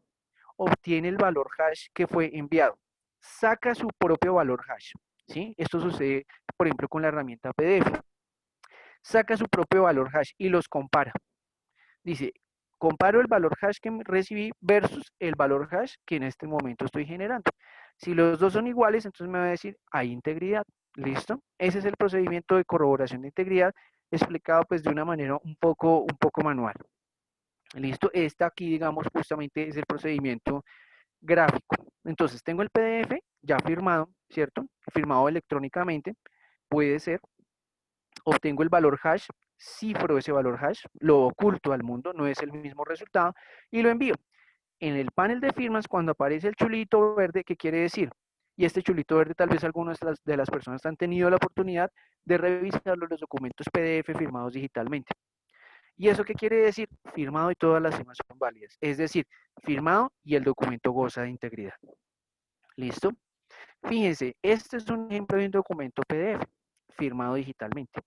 obtiene el valor hash que fue enviado, saca su propio valor hash, ¿sí? Esto sucede, por ejemplo, con la herramienta PDF. Saca su propio valor hash y los compara. Dice, comparo el valor hash que recibí versus el valor hash que en este momento estoy generando. Si los dos son iguales, entonces me va a decir, hay integridad. ¿Listo? Ese es el procedimiento de corroboración de integridad explicado pues de una manera un poco manual. ¿Listo? Esta aquí, digamos, justamente es el procedimiento gráfico. Entonces, tengo el PDF ya firmado, ¿cierto? Firmado electrónicamente, puede ser. Obtengo el valor hash, cifro ese valor hash, lo oculto al mundo, no es el mismo resultado, y lo envío. En el panel de firmas, cuando aparece el chulito verde, ¿qué quiere decir? Y este chulito verde tal vez algunas de las personas han tenido la oportunidad de revisar los documentos PDF firmados digitalmente. ¿Y eso qué quiere decir? Firmado y todas las firmas son válidas. Es decir, firmado y el documento goza de integridad. ¿Listo? Fíjense, este es un ejemplo de un documento PDF firmado digitalmente.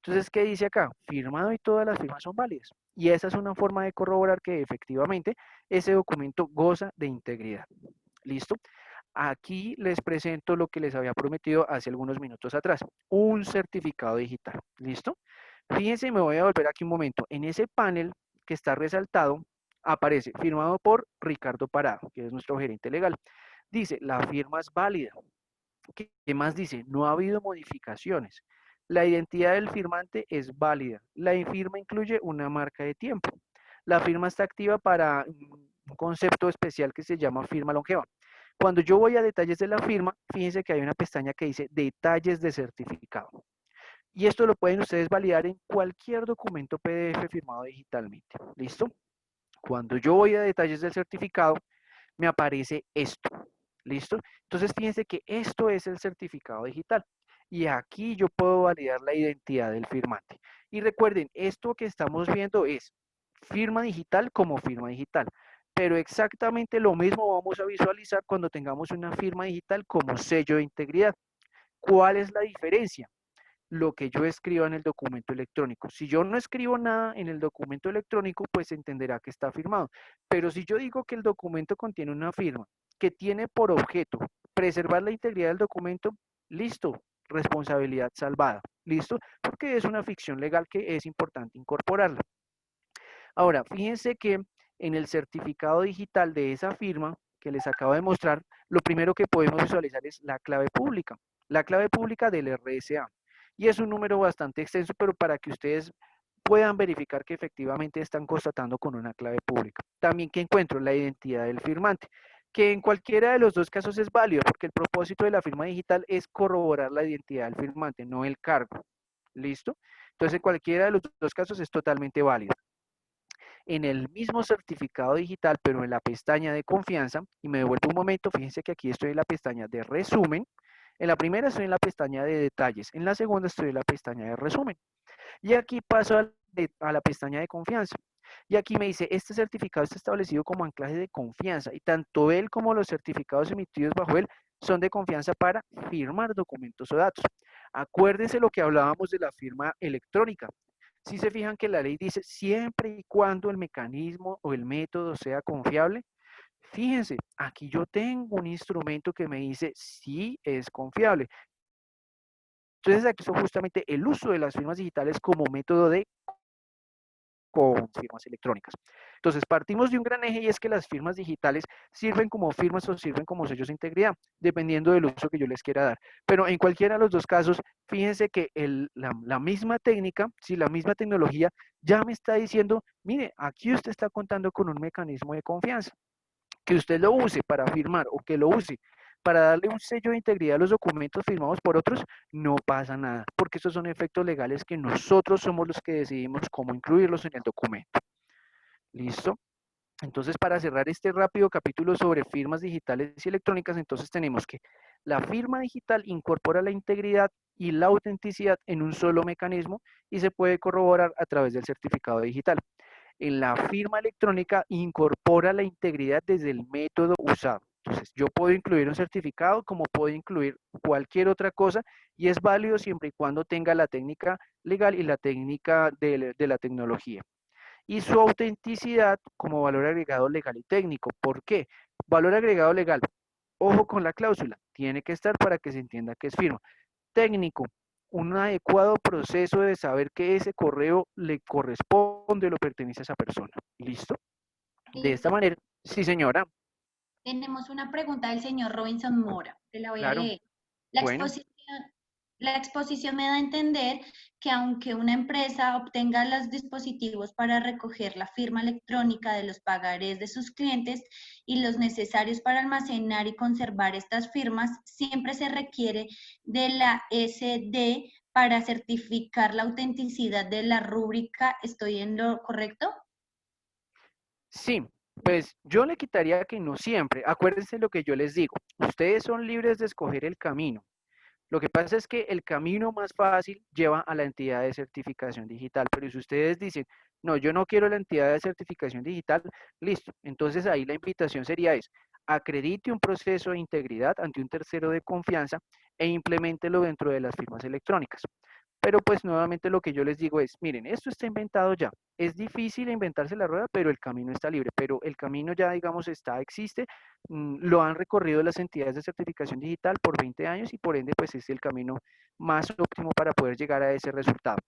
Entonces, ¿qué dice acá? Firmado y todas las firmas son válidas. Y esa es una forma de corroborar que efectivamente ese documento goza de integridad. ¿Listo? Aquí les presento lo que les había prometido hace algunos minutos atrás, un certificado digital. ¿Listo? Fíjense, me voy a volver aquí un momento. En ese panel que está resaltado, aparece firmado por Ricardo Parado, que es nuestro gerente legal. Dice, la firma es válida. ¿Qué más dice? No ha habido modificaciones. La identidad del firmante es válida. La firma incluye una marca de tiempo. La firma está activa para un concepto especial que se llama firma longeva. Cuando yo voy a detalles de la firma, fíjense que hay una pestaña que dice detalles de certificado. Y esto lo pueden ustedes validar en cualquier documento PDF firmado digitalmente. ¿Listo? Cuando yo voy a detalles del certificado, me aparece esto. ¿Listo? Entonces fíjense que esto es el certificado digital. Y aquí yo puedo validar la identidad del firmante. Y recuerden, esto que estamos viendo es firma digital como firma digital. Pero exactamente lo mismo vamos a visualizar cuando tengamos una firma digital como sello de integridad. ¿Cuál es la diferencia? Lo que yo escriba en el documento electrónico. Si yo no escribo nada en el documento electrónico, pues se entenderá que está firmado. Pero si yo digo que el documento contiene una firma que tiene por objeto preservar la integridad del documento, listo, responsabilidad salvada, listo, porque es una ficción legal que es importante incorporarla. Ahora, fíjense que en el certificado digital de esa firma que les acabo de mostrar, lo primero que podemos visualizar es la clave pública del RSA. Y es un número bastante extenso, pero para que ustedes puedan verificar que efectivamente están constatando con una clave pública. También que encuentro la identidad del firmante, que en cualquiera de los dos casos es válido, porque el propósito de la firma digital es corroborar la identidad del firmante, no el cargo. ¿Listo? Entonces, en cualquiera de los dos casos es totalmente válido. En el mismo certificado digital, pero en la pestaña de confianza, y me devuelvo un momento, fíjense que aquí estoy en la pestaña de resumen, en la primera estoy en la pestaña de detalles, en la segunda estoy en la pestaña de resumen. Y aquí paso a la pestaña de confianza. Y aquí me dice, este certificado está establecido como anclaje de confianza y tanto él como los certificados emitidos bajo él son de confianza para firmar documentos o datos. Acuérdense lo que hablábamos de la firma electrónica. Si se fijan que la ley dice siempre y cuando el mecanismo o el método sea confiable, fíjense, aquí yo tengo un instrumento que me dice si es confiable. Entonces aquí son justamente el uso de las firmas digitales como método de con firmas electrónicas. Entonces, partimos de un gran eje y es que las firmas digitales sirven como firmas o sirven como sellos de integridad, dependiendo del uso que yo les quiera dar. Pero en cualquiera de los dos casos, fíjense que la misma técnica, si la misma tecnología ya me está diciendo, mire, aquí usted está contando con un mecanismo de confianza. Que usted lo use para firmar o que lo use para darle un sello de integridad a los documentos firmados por otros, no pasa nada, porque estos son efectos legales que nosotros somos los que decidimos cómo incluirlos en el documento. ¿Listo? Entonces, para cerrar este rápido capítulo sobre firmas digitales y electrónicas, entonces tenemos que la firma digital incorpora la integridad y la autenticidad en un solo mecanismo y se puede corroborar a través del certificado digital. En la firma electrónica incorpora la integridad desde el método usado. Entonces, yo puedo incluir un certificado como puedo incluir cualquier otra cosa y es válido siempre y cuando tenga la técnica legal y la técnica de la tecnología. Y su autenticidad como valor agregado legal y técnico. ¿Por qué? Valor agregado legal. Ojo con la cláusula. Tiene que estar para que se entienda que es firma. Técnico, un adecuado proceso de saber que ese correo le corresponde o le pertenece a esa persona. ¿Listo? De esta Listo. manera, sí señora, Tenemos una pregunta del señor Robinson Mora, te la voy a claro, leer. La bueno, exposición, la exposición me da a entender que aunque una empresa obtenga los dispositivos para recoger la firma electrónica de los pagarés de sus clientes y los necesarios para almacenar y conservar estas firmas, siempre se requiere de la SD para certificar la autenticidad de la rúbrica. ¿Estoy en lo correcto? sí. Pues yo le quitaría que no siempre. Acuérdense lo que yo les digo. Ustedes son libres de escoger el camino. Lo que pasa es que el camino más fácil lleva a la entidad de certificación digital, pero si ustedes dicen, no, yo no quiero la entidad de certificación digital, listo. Entonces ahí la invitación sería acredite un proceso de integridad ante un tercero de confianza e implementelo dentro de las firmas electrónicas. Pero pues nuevamente lo que yo les digo es, miren, esto está inventado ya. Es difícil inventarse la rueda, pero el camino está libre. Pero el camino ya, digamos, existe. Lo han recorrido las entidades de certificación digital por 20 años y por ende, pues es el camino más óptimo para poder llegar a ese resultado.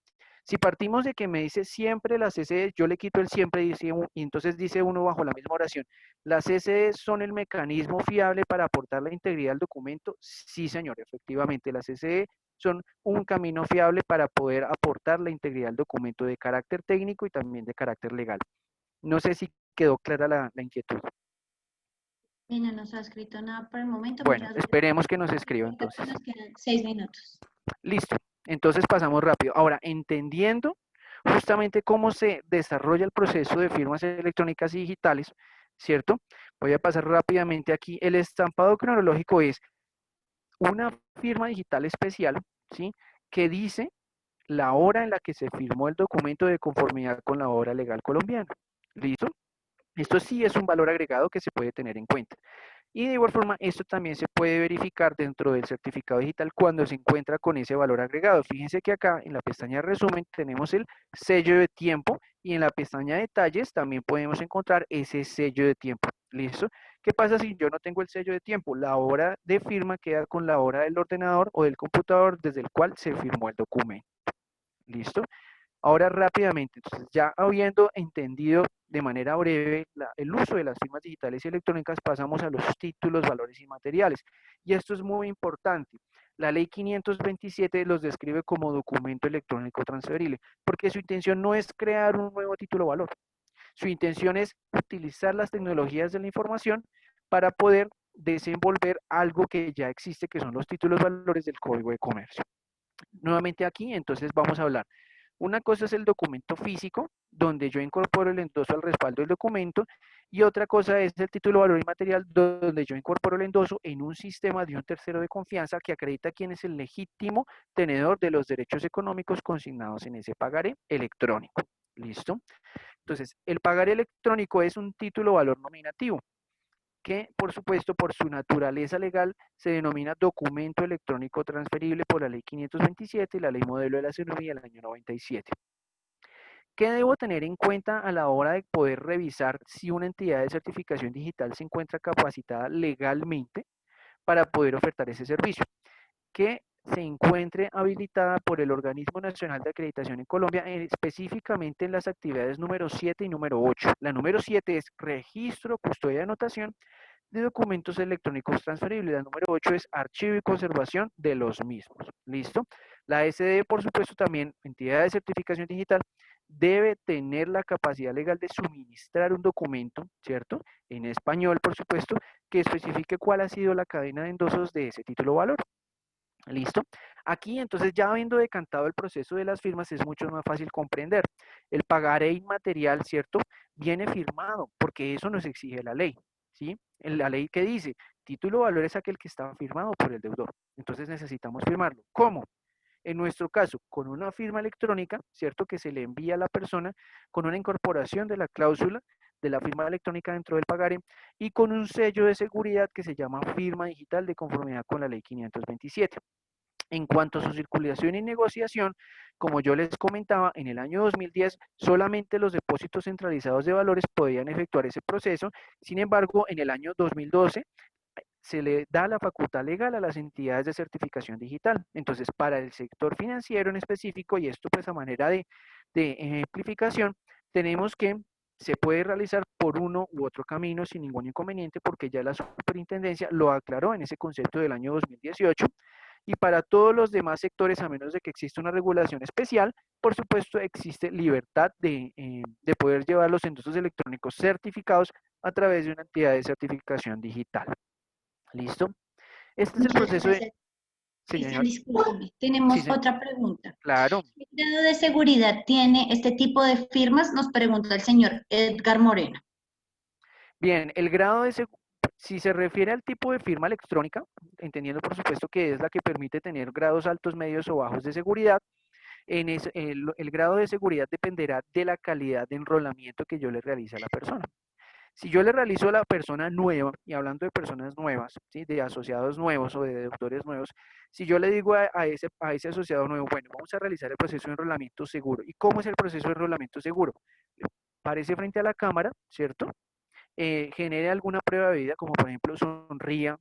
Si partimos de que me dice siempre las CCE, yo le quito el siempre y entonces dice uno bajo la misma oración, ¿las CCE son el mecanismo fiable para aportar la integridad al documento? Sí, señor, efectivamente, las CCE son un camino fiable para poder aportar la integridad al documento de carácter técnico y también de carácter legal. No sé si quedó clara la inquietud. Y no nos ha escrito nada por el momento. Bueno, Muchas gracias. esperemos que nos escriba Recuerda que entonces. nos quedan 6 minutos. Listo. Entonces pasamos rápido. Ahora, entendiendo justamente cómo se desarrolla el proceso de firmas electrónicas y digitales, ¿cierto? Voy a pasar rápidamente aquí. El estampado cronológico es una firma digital especial, ¿sí? Que dice la hora en la que se firmó el documento de conformidad con la obra legal colombiana. ¿Listo? Esto sí es un valor agregado que se puede tener en cuenta. Y de igual forma, esto también se puede verificar dentro del certificado digital cuando se encuentra con ese valor agregado. Fíjense que acá en la pestaña resumen tenemos el sello de tiempo y en la pestaña detalles también podemos encontrar ese sello de tiempo. ¿Listo? ¿Qué pasa si yo no tengo el sello de tiempo? La hora de firma queda con la hora del ordenador o del computador desde el cual se firmó el documento. ¿Listo? Ahora rápidamente, entonces ya habiendo entendido de manera breve el uso de las firmas digitales y electrónicas, pasamos a los títulos, valores y materiales. Y esto es muy importante. La ley 527 los describe como documento electrónico transferible, porque su intención no es crear un nuevo título valor. Su intención es utilizar las tecnologías de la información para poder desenvolver algo que ya existe, que son los títulos valores del Código de Comercio. Nuevamente aquí, entonces vamos a hablar. Una cosa es el documento físico, donde yo incorporo el endoso al respaldo del documento, y otra cosa es el título, valor y material, donde yo incorporo el endoso en un sistema de un tercero de confianza que acredita quién es el legítimo tenedor de los derechos económicos consignados en ese pagaré electrónico. ¿Listo? Entonces, el pagaré electrónico es un título valor nominativo que por supuesto por su naturaleza legal se denomina documento electrónico transferible por la ley 527 y la ley modelo de la CNUI del año 97. ¿Qué debo tener en cuenta a la hora de poder revisar si una entidad de certificación digital se encuentra capacitada legalmente para poder ofertar ese servicio? Que se encuentre habilitada por el Organismo Nacional de Acreditación en Colombia, específicamente en las actividades número 7 y número 8. La número 7 es registro, custodia y anotación de documentos electrónicos transferibles. La número 8 es archivo y conservación de los mismos. ¿Listo? La SD, por supuesto, también, entidad de certificación digital, debe tener la capacidad legal de suministrar un documento, ¿cierto? En español, por supuesto, que especifique cuál ha sido la cadena de endosos de ese título valor. ¿Listo? Aquí entonces ya habiendo decantado el proceso de las firmas es mucho más fácil comprender. El pagaré inmaterial, ¿cierto? Viene firmado porque eso nos exige la ley, ¿sí? La ley que dice, título valor es aquel que está firmado por el deudor. Entonces necesitamos firmarlo. ¿Cómo? En nuestro caso, con una firma electrónica, ¿cierto? Que se le envía a la persona con una incorporación de la cláusula de la firma electrónica dentro del pagaré y con un sello de seguridad que se llama firma digital de conformidad con la ley 527. En cuanto a su circulación y negociación, como yo les comentaba, en el año 2010 solamente los depósitos centralizados de valores podían efectuar ese proceso. Sin embargo, en el año 2012 se le da la facultad legal a las entidades de certificación digital. Entonces, para el sector financiero en específico, y esto pues a manera de ejemplificación, tenemos que se puede realizar por uno u otro camino sin ningún inconveniente porque ya la superintendencia lo aclaró en ese concepto del año 2018 y para todos los demás sectores, a menos de que exista una regulación especial, por supuesto existe libertad de poder llevar los endosos electrónicos certificados a través de una entidad de certificación digital. ¿Listo? Este es el Muchas proceso de... gracias. Sí, Cristian, señor. discúlpame. Sí, Tenemos señor. otra pregunta. Claro. ¿Qué grado de seguridad tiene este tipo de firmas? Nos pregunta el señor Edgar Moreno. Bien, el grado de seguridad, si se refiere al tipo de firma electrónica, entendiendo por supuesto que es la que permite tener grados altos, medios o bajos de seguridad, el grado de seguridad dependerá de la calidad de enrolamiento que yo le realice a la persona. Si yo le realizo a la persona nueva, y hablando de personas nuevas, ¿sí? De asociados nuevos o de deudores nuevos, si yo le digo a ese asociado nuevo, bueno, vamos a realizar el proceso de enrolamiento seguro. ¿Y cómo es el proceso de enrolamiento seguro? Aparece frente a la cámara, ¿cierto? Genere alguna prueba de vida, como por ejemplo sonría,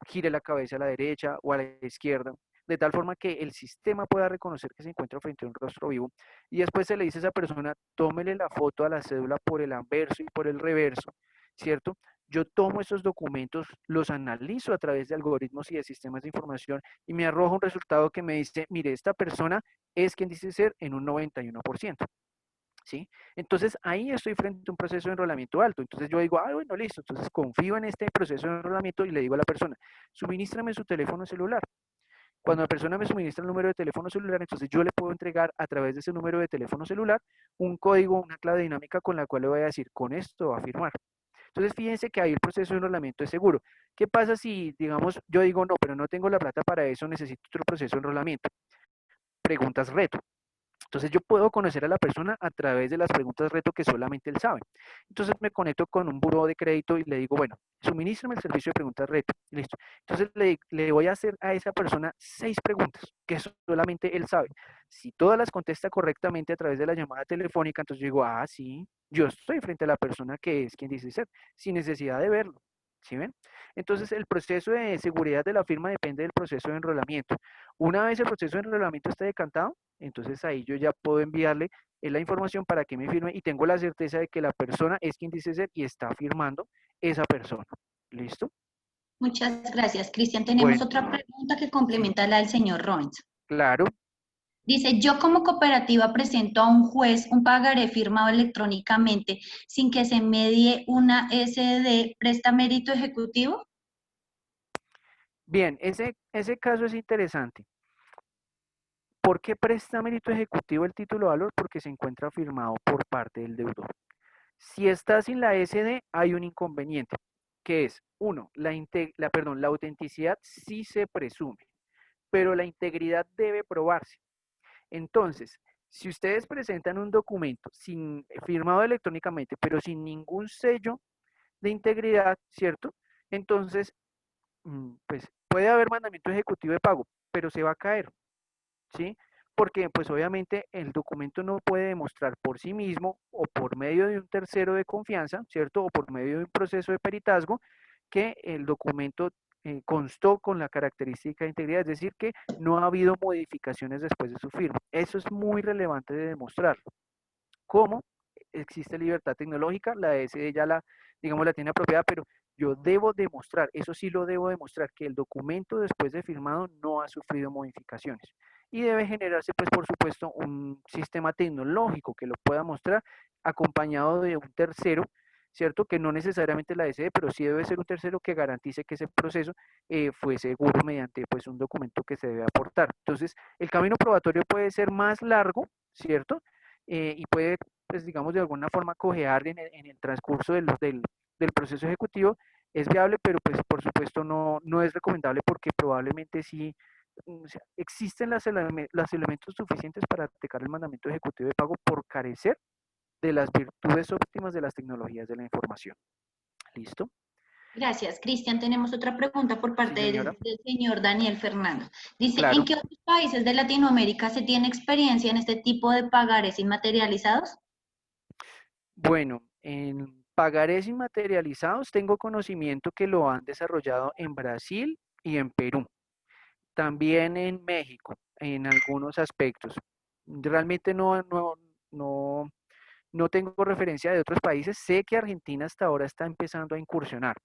gire la cabeza a la derecha o a la izquierda, de tal forma que el sistema pueda reconocer que se encuentra frente a un rostro vivo. Y después se le dice a esa persona, tómele la foto a la cédula por el anverso y por el reverso, ¿cierto? Yo tomo esos documentos, los analizo a través de algoritmos y de sistemas de información y me arroja un resultado que me dice, mire, esta persona es quien dice ser en un 91%. ¿Sí? Entonces ahí estoy frente a un proceso de enrolamiento alto. Entonces yo digo, ah, bueno, listo. Entonces confío en este proceso de enrolamiento y le digo a la persona, suministrame su teléfono celular. Cuando la persona me suministra el número de teléfono celular, entonces yo le puedo entregar a través de ese número de teléfono celular un código, una clave dinámica con la cual le voy a decir, con esto va a firmar. Entonces fíjense que ahí el proceso de enrolamiento es seguro. ¿Qué pasa si, digamos, yo digo, no, pero no tengo la plata para eso, necesito otro proceso de enrolamiento? Preguntas reto. Entonces yo puedo conocer a la persona a través de las preguntas reto que solamente él sabe. Entonces me conecto con un buró de crédito y le digo, bueno, suministrame el servicio de preguntas reto. Y listo. Entonces le voy a hacer a esa persona 6 preguntas que solamente él sabe. Si todas las contesta correctamente a través de la llamada telefónica, entonces yo digo, ah, sí, yo estoy frente a la persona que es quien dice ser, sin necesidad de verlo. ¿Sí ven? Entonces el proceso de seguridad de la firma depende del proceso de enrolamiento. Una vez el proceso de enrolamiento esté decantado, entonces ahí yo ya puedo enviarle la información para que me firme y tengo la certeza de que la persona es quien dice ser y está firmando esa persona. ¿Listo? Muchas gracias, Cristian. Tenemos Bueno, otra pregunta que sí, complementa la del señor Robbins. claro. Dice, yo como cooperativa presento a un juez un pagaré firmado electrónicamente sin que se medie una SD, ¿presta mérito ejecutivo? Bien, ese caso es interesante. ¿Por qué presta mérito ejecutivo el título de valor? Porque se encuentra firmado por parte del deudor. Si está sin la SD, hay un inconveniente, que es, uno, la autenticidad sí se presume, pero la integridad debe probarse. Entonces, si ustedes presentan un documento firmado electrónicamente, pero sin ningún sello de integridad, ¿cierto? Entonces, pues puede haber mandamiento ejecutivo de pago, pero se va a caer, ¿sí? Porque pues obviamente el documento no puede demostrar por sí mismo o por medio de un tercero de confianza, ¿cierto? O por medio de un proceso de peritazgo que el documento constó con la característica de integridad, es decir, que no ha habido modificaciones después de su firma. Eso es muy relevante de demostrarlo. ¿Cómo? Existe libertad tecnológica, la SD ya digamos, la tiene apropiada, pero yo debo demostrar, eso sí lo debo demostrar, que el documento después de firmado no ha sufrido modificaciones. Y debe generarse, pues, por supuesto, un sistema tecnológico que lo pueda mostrar acompañado de un tercero, ¿cierto? Que no necesariamente la SD, pero sí debe ser un tercero que garantice que ese proceso fue seguro mediante, pues, un documento que se debe aportar. Entonces, el camino probatorio puede ser más largo, ¿cierto? Y puede, pues digamos, de alguna forma cojear en el transcurso del proceso ejecutivo, es viable, pero pues por supuesto no es recomendable porque probablemente sí, o sea, existen los elementos suficientes para atacar el mandamiento ejecutivo de pago por carecer de las virtudes óptimas de las tecnologías de la información. ¿Listo? Gracias, Cristian. Tenemos otra pregunta por Sí, parte señora. del señor Daniel Fernando. Dice, ¿en Claro. qué otros países de Latinoamérica se tiene experiencia en este tipo de pagares inmaterializados? Bueno, en pagarés inmaterializados tengo conocimiento que lo han desarrollado en Brasil y en Perú. También en México, en algunos aspectos. Realmente no, no tengo referencia de otros países. Sé que Argentina hasta ahora está empezando a incursionar.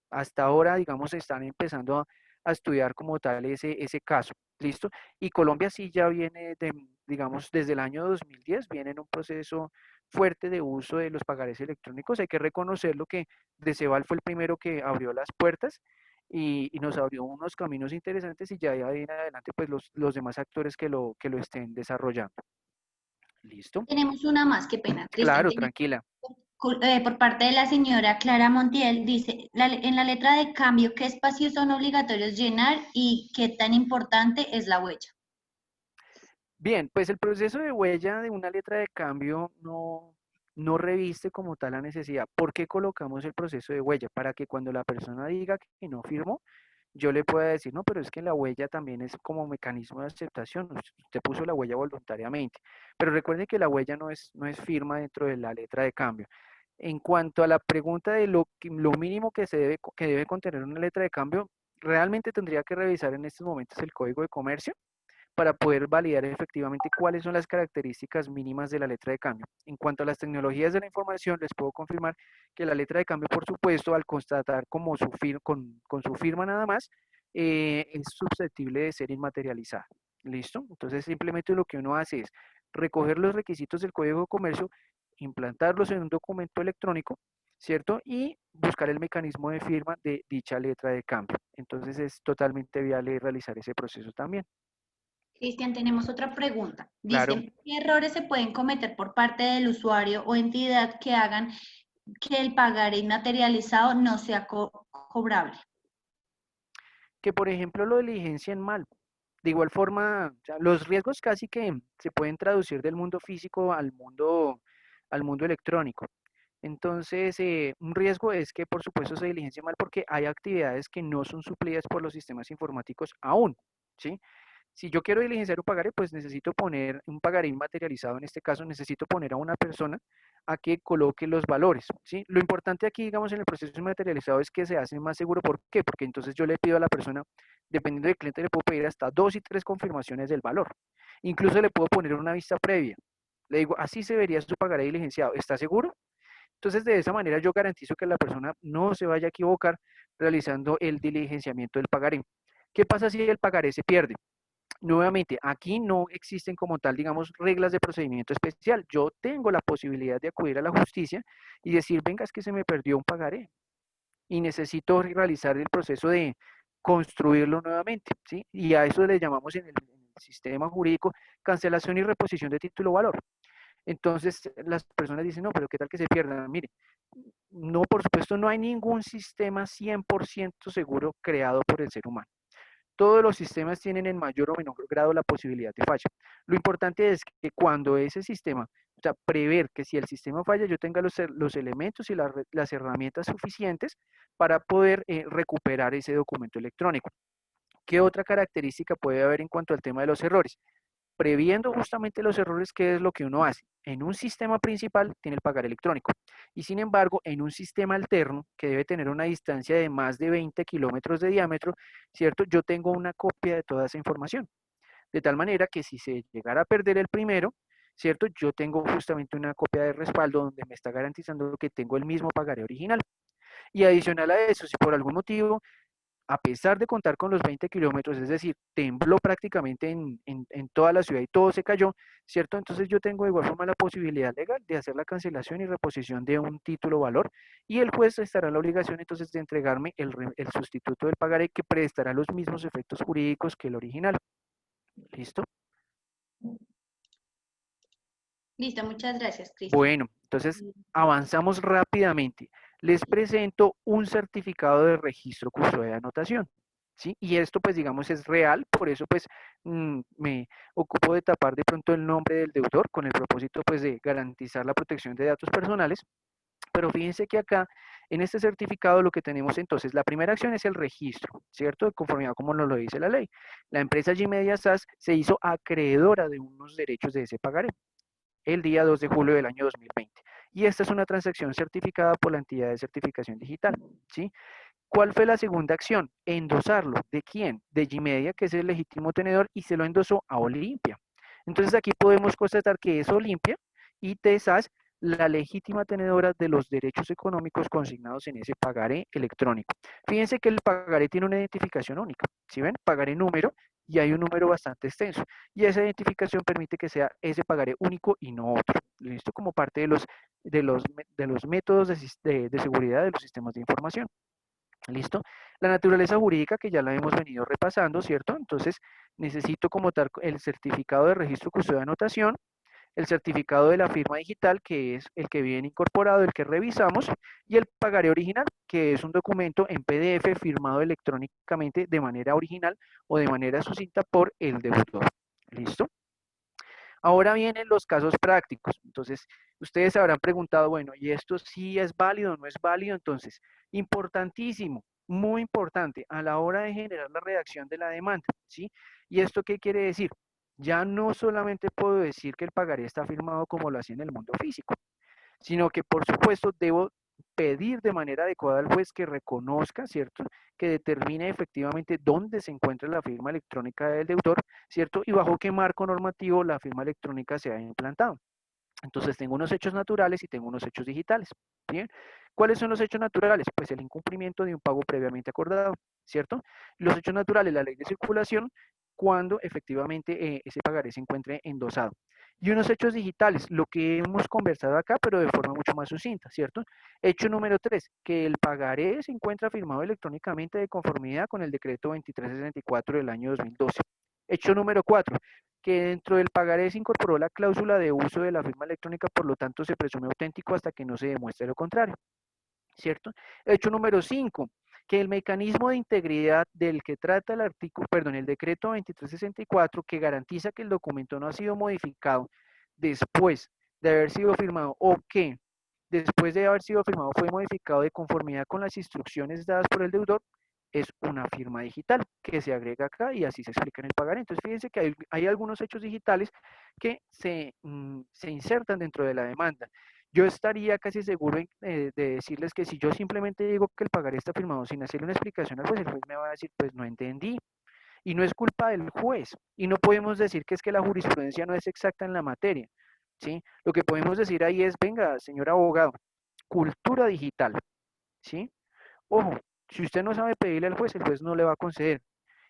Hasta ahora, digamos, están empezando a estudiar como tal ese caso. ¿Listo? Y Colombia sí ya viene, digamos, desde el año 2010, viene en un proceso fuerte de uso de los pagares electrónicos. Hay que reconocerlo que Deceval fue el primero que abrió las puertas y nos abrió unos caminos interesantes y ya de ahí en adelante, pues los demás actores que lo estén desarrollando. ¿Listo? Tenemos una más, qué pena, Cristian. Claro, tranquila. Por parte de la señora Clara Montiel, dice, en la letra de cambio, ¿qué espacios son obligatorios llenar y qué tan importante es la huella? Bien, pues el proceso de huella de una letra de cambio no reviste como tal la necesidad. ¿Por qué colocamos el proceso de huella? Para que cuando la persona diga que no firmó, yo le pueda decir, no, pero es que la huella también es como mecanismo de aceptación. Usted puso la huella voluntariamente. Pero recuerde que la huella no es firma dentro de la letra de cambio. En cuanto a la pregunta de lo mínimo que debe contener una letra de cambio, realmente tendría que revisar en estos momentos el Código de Comercio para poder validar efectivamente cuáles son las características mínimas de la letra de cambio. En cuanto a las tecnologías de la información, les puedo confirmar que la letra de cambio, por supuesto, al constatar como con su firma nada más, es susceptible de ser inmaterializada. ¿Listo? Entonces, simplemente lo que uno hace es recoger los requisitos del Código de Comercio, implantarlos en un documento electrónico, ¿cierto? Y buscar el mecanismo de firma de dicha letra de cambio. Entonces, es totalmente viable realizar ese proceso también. Cristian, tenemos otra pregunta. Claro. Dice, ¿qué errores se pueden cometer por parte del usuario o entidad que hagan que el pagaré inmaterializado no sea cobrable? Que por ejemplo lo diligencien mal. De igual forma, o sea, los riesgos casi que se pueden traducir del mundo físico al mundo electrónico. Entonces, un riesgo es que por supuesto se diligencie mal porque hay actividades que no son suplidas por los sistemas informáticos aún, ¿sí? Si yo quiero diligenciar un pagaré, pues necesito poner un pagaré inmaterializado, en este caso necesito poner a una persona a que coloque los valores, ¿sí? Lo importante aquí, digamos, en el proceso inmaterializado es que se hace más seguro. ¿Por qué? Porque entonces yo le pido a la persona, dependiendo del cliente, le puedo pedir hasta 2 y 3 confirmaciones del valor. Incluso le puedo poner una vista previa. Le digo, así se vería su pagaré diligenciado. ¿Está seguro? Entonces, de esa manera yo garantizo que la persona no se vaya a equivocar realizando el diligenciamiento del pagaré. ¿Qué pasa si el pagaré se pierde? Nuevamente, aquí no existen como tal, digamos, reglas de procedimiento especial. Yo tengo la posibilidad de acudir a la justicia y decir, venga, es que se me perdió un pagaré y necesito realizar el proceso de construirlo nuevamente, ¿sí? Y a eso le llamamos en el sistema jurídico cancelación y reposición de título valor. Entonces, las personas dicen, no, pero ¿qué tal que se pierda? Mire, no, por supuesto, no hay ningún sistema 100% seguro creado por el ser humano. Todos los sistemas tienen en mayor o menor grado la posibilidad de falla. Lo importante es que cuando ese sistema, o sea, prever que si el sistema falla, yo tenga los elementos y las herramientas suficientes para poder recuperar ese documento electrónico. ¿Qué otra característica puede haber en cuanto al tema de los errores? Previendo justamente los errores, ¿qué es lo que uno hace? En un sistema principal tiene el pagar electrónico y sin embargo en un sistema alterno que debe tener una distancia de más de 20 kilómetros de diámetro, ¿cierto? Yo tengo una copia de toda esa información, de tal manera que si se llegara a perder el primero, ¿cierto? Yo tengo justamente una copia de respaldo donde me está garantizando que tengo el mismo pagaré original. Y adicional a eso, si por algún motivo a pesar de contar con los 20 kilómetros, es decir, tembló prácticamente en toda la ciudad y todo se cayó, ¿cierto? Entonces yo tengo de igual forma la posibilidad legal de hacer la cancelación y reposición de un título valor y el juez estará en la obligación entonces de entregarme el sustituto del pagaré que prestará los mismos efectos jurídicos que el original. ¿Listo? Listo, muchas gracias, Cristian. Bueno, entonces avanzamos rápidamente. Les presento un certificado de registro custodia de anotación, ¿sí? Y esto pues digamos es real, por eso pues me ocupo de tapar de pronto el nombre del deudor con el propósito pues de garantizar la protección de datos personales. Pero fíjense que acá en este certificado lo que tenemos entonces, la primera acción es el registro, ¿cierto? De conformidad como nos lo dice la ley. La empresa Gmedia SAS se hizo acreedora de unos derechos de ese pagaré el día 2 de julio del año 2020. Y esta es una transacción certificada por la entidad de certificación digital, ¿sí? ¿Cuál fue la segunda acción? Endosarlo. ¿De quién? De Gmedia, que es el legítimo tenedor, y se lo endosó a Olimpia. Entonces aquí podemos constatar que es Olimpia y TESAS la legítima tenedora de los derechos económicos consignados en ese pagaré electrónico. Fíjense que el pagaré tiene una identificación única, ¿sí ven? Pagaré número y hay un número bastante extenso. Y esa identificación permite que sea ese pagaré único y no otro. Listo como parte de los métodos de seguridad de los sistemas de información. ¿Listo? La naturaleza jurídica que ya la hemos venido repasando, ¿cierto? Entonces necesito como tal el certificado de registro custodia de anotación, el certificado de la firma digital, que es el que viene incorporado, el que revisamos, y el pagaré original, que es un documento en PDF firmado electrónicamente de manera original o de manera sucinta por el deudor. ¿Listo? Ahora vienen los casos prácticos. Entonces, ustedes se habrán preguntado, bueno, ¿y esto sí es válido o no es válido? Entonces, importantísimo, muy importante, a la hora de generar la redacción de la demanda, ¿sí? ¿Y esto qué quiere decir? Ya no solamente puedo decir que el pagaré está firmado como lo hacía en el mundo físico, sino que por supuesto debo pedir de manera adecuada al juez que reconozca, ¿cierto? Que determine efectivamente dónde se encuentra la firma electrónica del deudor, ¿cierto? Y bajo qué marco normativo la firma electrónica se ha implantado. Entonces tengo unos hechos naturales y tengo unos hechos digitales. ¿Bien? ¿Cuáles son los hechos naturales? Pues el incumplimiento de un pago previamente acordado, ¿cierto? Los hechos naturales, la ley de circulación, cuando efectivamente ese pagaré se encuentre endosado. Y unos hechos digitales, lo que hemos conversado acá, pero de forma mucho más sucinta, ¿cierto? Hecho número 3, que el pagaré se encuentra firmado electrónicamente de conformidad con el decreto 2364 del año 2012. Hecho número 4, que dentro del pagaré se incorporó la cláusula de uso de la firma electrónica, por lo tanto se presume auténtico hasta que no se demuestre lo contrario, ¿cierto? Hecho número 5, que el mecanismo de integridad del que trata el artículo, perdón, el decreto 2364, que garantiza que el documento no ha sido modificado después de haber sido firmado o que después de haber sido firmado fue modificado de conformidad con las instrucciones dadas por el deudor, es una firma digital que se agrega acá y así se explica en el pagaré. Entonces fíjense que hay algunos hechos digitales que se insertan dentro de la demanda. Yo estaría casi seguro de decirles que si yo simplemente digo que el pagaré está firmado sin hacerle una explicación al juez, el juez me va a decir, pues no entendí. Y no es culpa del juez. Y no podemos decir que es que la jurisprudencia no es exacta en la materia. ¿Sí? Lo que podemos decir ahí es, venga, señor abogado, cultura digital. ¿Sí? Ojo, si usted no sabe pedirle al juez, el juez no le va a conceder.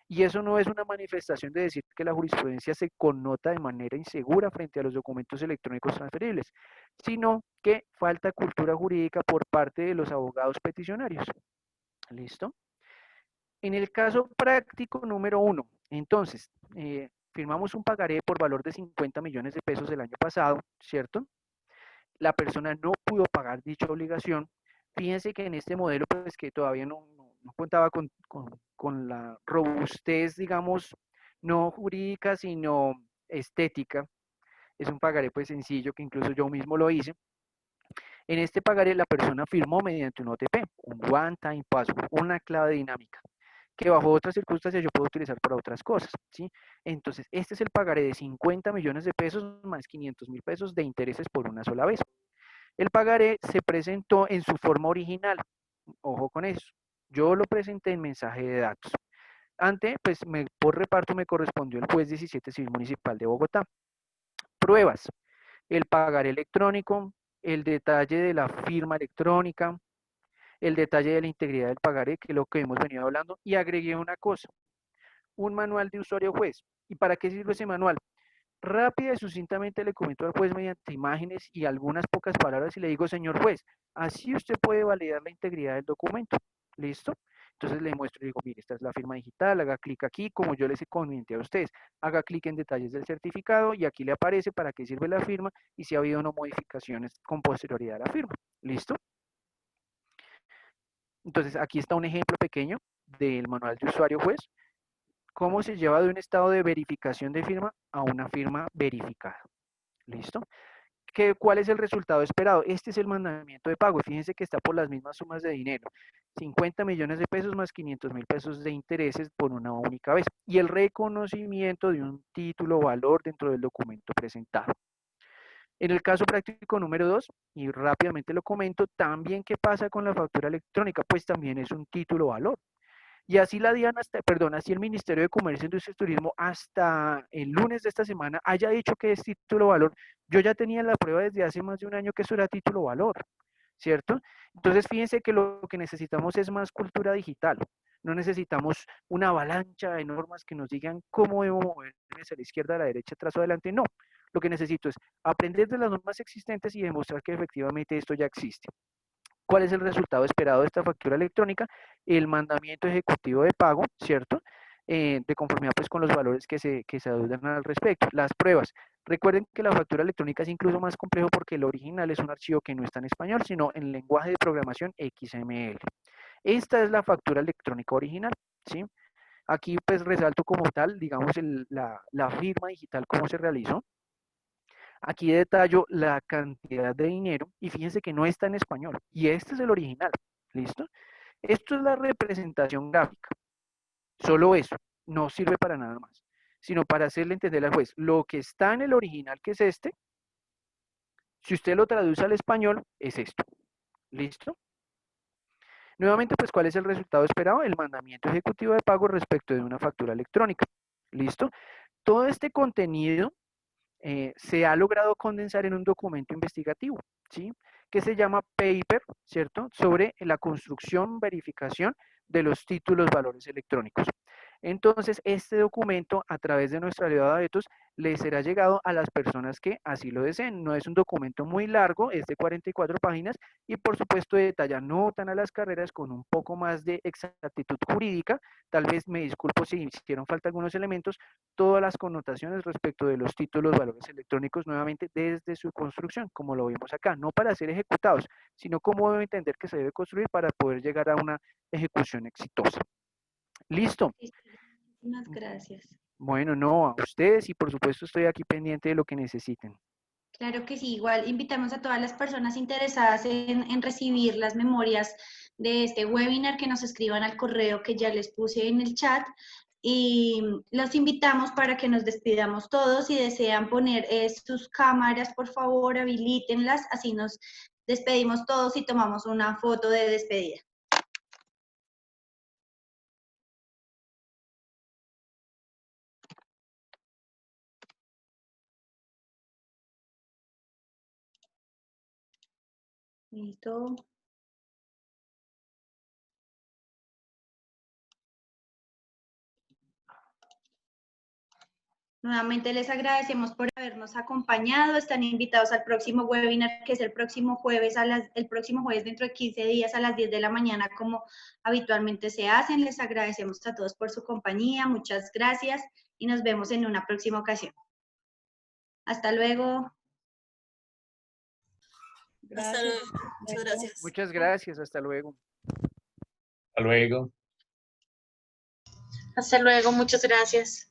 Y eso no es una manifestación de decir que la jurisprudencia se connota de manera insegura frente a los documentos electrónicos transferibles, sino que falta cultura jurídica por parte de los abogados peticionarios. ¿Listo? En el caso práctico número 1, entonces, firmamos un pagaré por valor de 50 millones de pesos el año pasado, ¿cierto? La persona no pudo pagar dicha obligación. Fíjense que en este modelo, pues que todavía no contaba con la robustez, digamos, no jurídica, sino estética. Es un pagaré pues sencillo que incluso yo mismo lo hice. En este pagaré la persona firmó mediante un OTP, un One Time Password, una clave dinámica, que bajo otras circunstancias yo puedo utilizar para otras cosas, ¿sí? Entonces, este es el pagaré de 50 millones de pesos más 500.000 pesos de intereses por una sola vez. El pagaré se presentó en su forma original. Ojo con eso. Yo lo presenté en mensaje de datos. Pues por reparto me correspondió el juez 17 Civil Municipal de Bogotá. Pruebas. El pagaré electrónico, el detalle de la firma electrónica, el detalle de la integridad del pagaré, que es lo que hemos venido hablando, y agregué una cosa, un manual de usuario juez. ¿Y para qué sirve ese manual? Rápida y sucintamente le comento al juez mediante imágenes y algunas pocas palabras y le digo, señor juez, así usted puede validar la integridad del documento. ¿Listo? Entonces le muestro y digo, mire, esta es la firma digital, haga clic aquí, como yo les comenté a ustedes, haga clic en detalles del certificado y aquí le aparece para qué sirve la firma y si ha habido o no modificaciones con posterioridad a la firma. ¿Listo? Entonces aquí está un ejemplo pequeño del manual de usuario juez, cómo se lleva de un estado de verificación de firma a una firma verificada. ¿Listo? ¿Cuál es el resultado esperado? Este es el mandamiento de pago. Fíjense que está por las mismas sumas de dinero. 50 millones de pesos más 500.000 pesos de intereses por una única vez. Y el reconocimiento de un título valor dentro del documento presentado. En el caso práctico número 2, y rápidamente lo comento, también qué pasa con la factura electrónica, pues también es un título valor. Y así la DIAN, así el Ministerio de Comercio, Industria y Turismo hasta el lunes de esta semana haya dicho que es título valor. Yo ya tenía la prueba desde hace más de un año que eso era título valor, ¿cierto? Entonces fíjense que lo que necesitamos es más cultura digital. No necesitamos una avalancha de normas que nos digan cómo debo moverme hacia la izquierda, a la derecha, atrás o adelante. No, lo que necesito es aprender de las normas existentes y demostrar que efectivamente esto ya existe. ¿Cuál es el resultado esperado de esta factura electrónica? El mandamiento ejecutivo de pago, ¿cierto? de conformidad pues con los valores que se adeudan al respecto. Las pruebas. Recuerden que la factura electrónica es incluso más complejo porque el original es un archivo que no está en español, sino en lenguaje de programación XML. Esta es la factura electrónica original, ¿sí? Aquí pues resalto como tal, digamos, la firma digital, cómo se realizó. Aquí detallo la cantidad de dinero y fíjense que no está en español. Y este es el original, ¿listo? Esto es la representación gráfica. Solo eso, no sirve para nada más, sino para hacerle entender al juez lo que está en el original, que es este. Si usted lo traduce al español, es esto. ¿Listo? Nuevamente, pues, ¿cuál es el resultado esperado? El mandamiento ejecutivo de pago respecto de una factura electrónica. ¿Listo? Todo este contenido se ha logrado condensar en un documento investigativo, ¿sí? Que se llama paper, ¿cierto? Sobre la construcción, verificación de los títulos valores electrónicos. Entonces, este documento, a través de nuestra aliado de datos, le será llegado a las personas que así lo deseen. No es un documento muy largo, es de 44 páginas y por supuesto detalla no tan a las carreras con un poco más de exactitud jurídica. Tal vez me disculpo si hicieron falta algunos elementos, todas las connotaciones respecto de los títulos valores electrónicos nuevamente desde su construcción, como lo vimos acá, no para ser ejecutados, sino cómo debe entender que se debe construir para poder llegar a una ejecución exitosa. Listo. Muchísimas gracias. Bueno, no, a ustedes y por supuesto estoy aquí pendiente de lo que necesiten. Claro que sí, igual invitamos a todas las personas interesadas en recibir las memorias de este webinar que nos escriban al correo que ya les puse en el chat y los invitamos para que nos despidamos todos. Si desean poner sus cámaras, por favor, habilítenlas, así nos despedimos todos y tomamos una foto de despedida. Listo. Nuevamente les agradecemos por habernos acompañado. Están invitados al próximo webinar, que es el próximo jueves, dentro de 15 días a las 10 de la mañana, como habitualmente se hacen. Les agradecemos a todos por su compañía. Muchas gracias y nos vemos en una próxima ocasión. Hasta luego. Hasta luego. Muchas gracias. Muchas gracias, hasta luego. Hasta luego. Hasta luego, muchas gracias.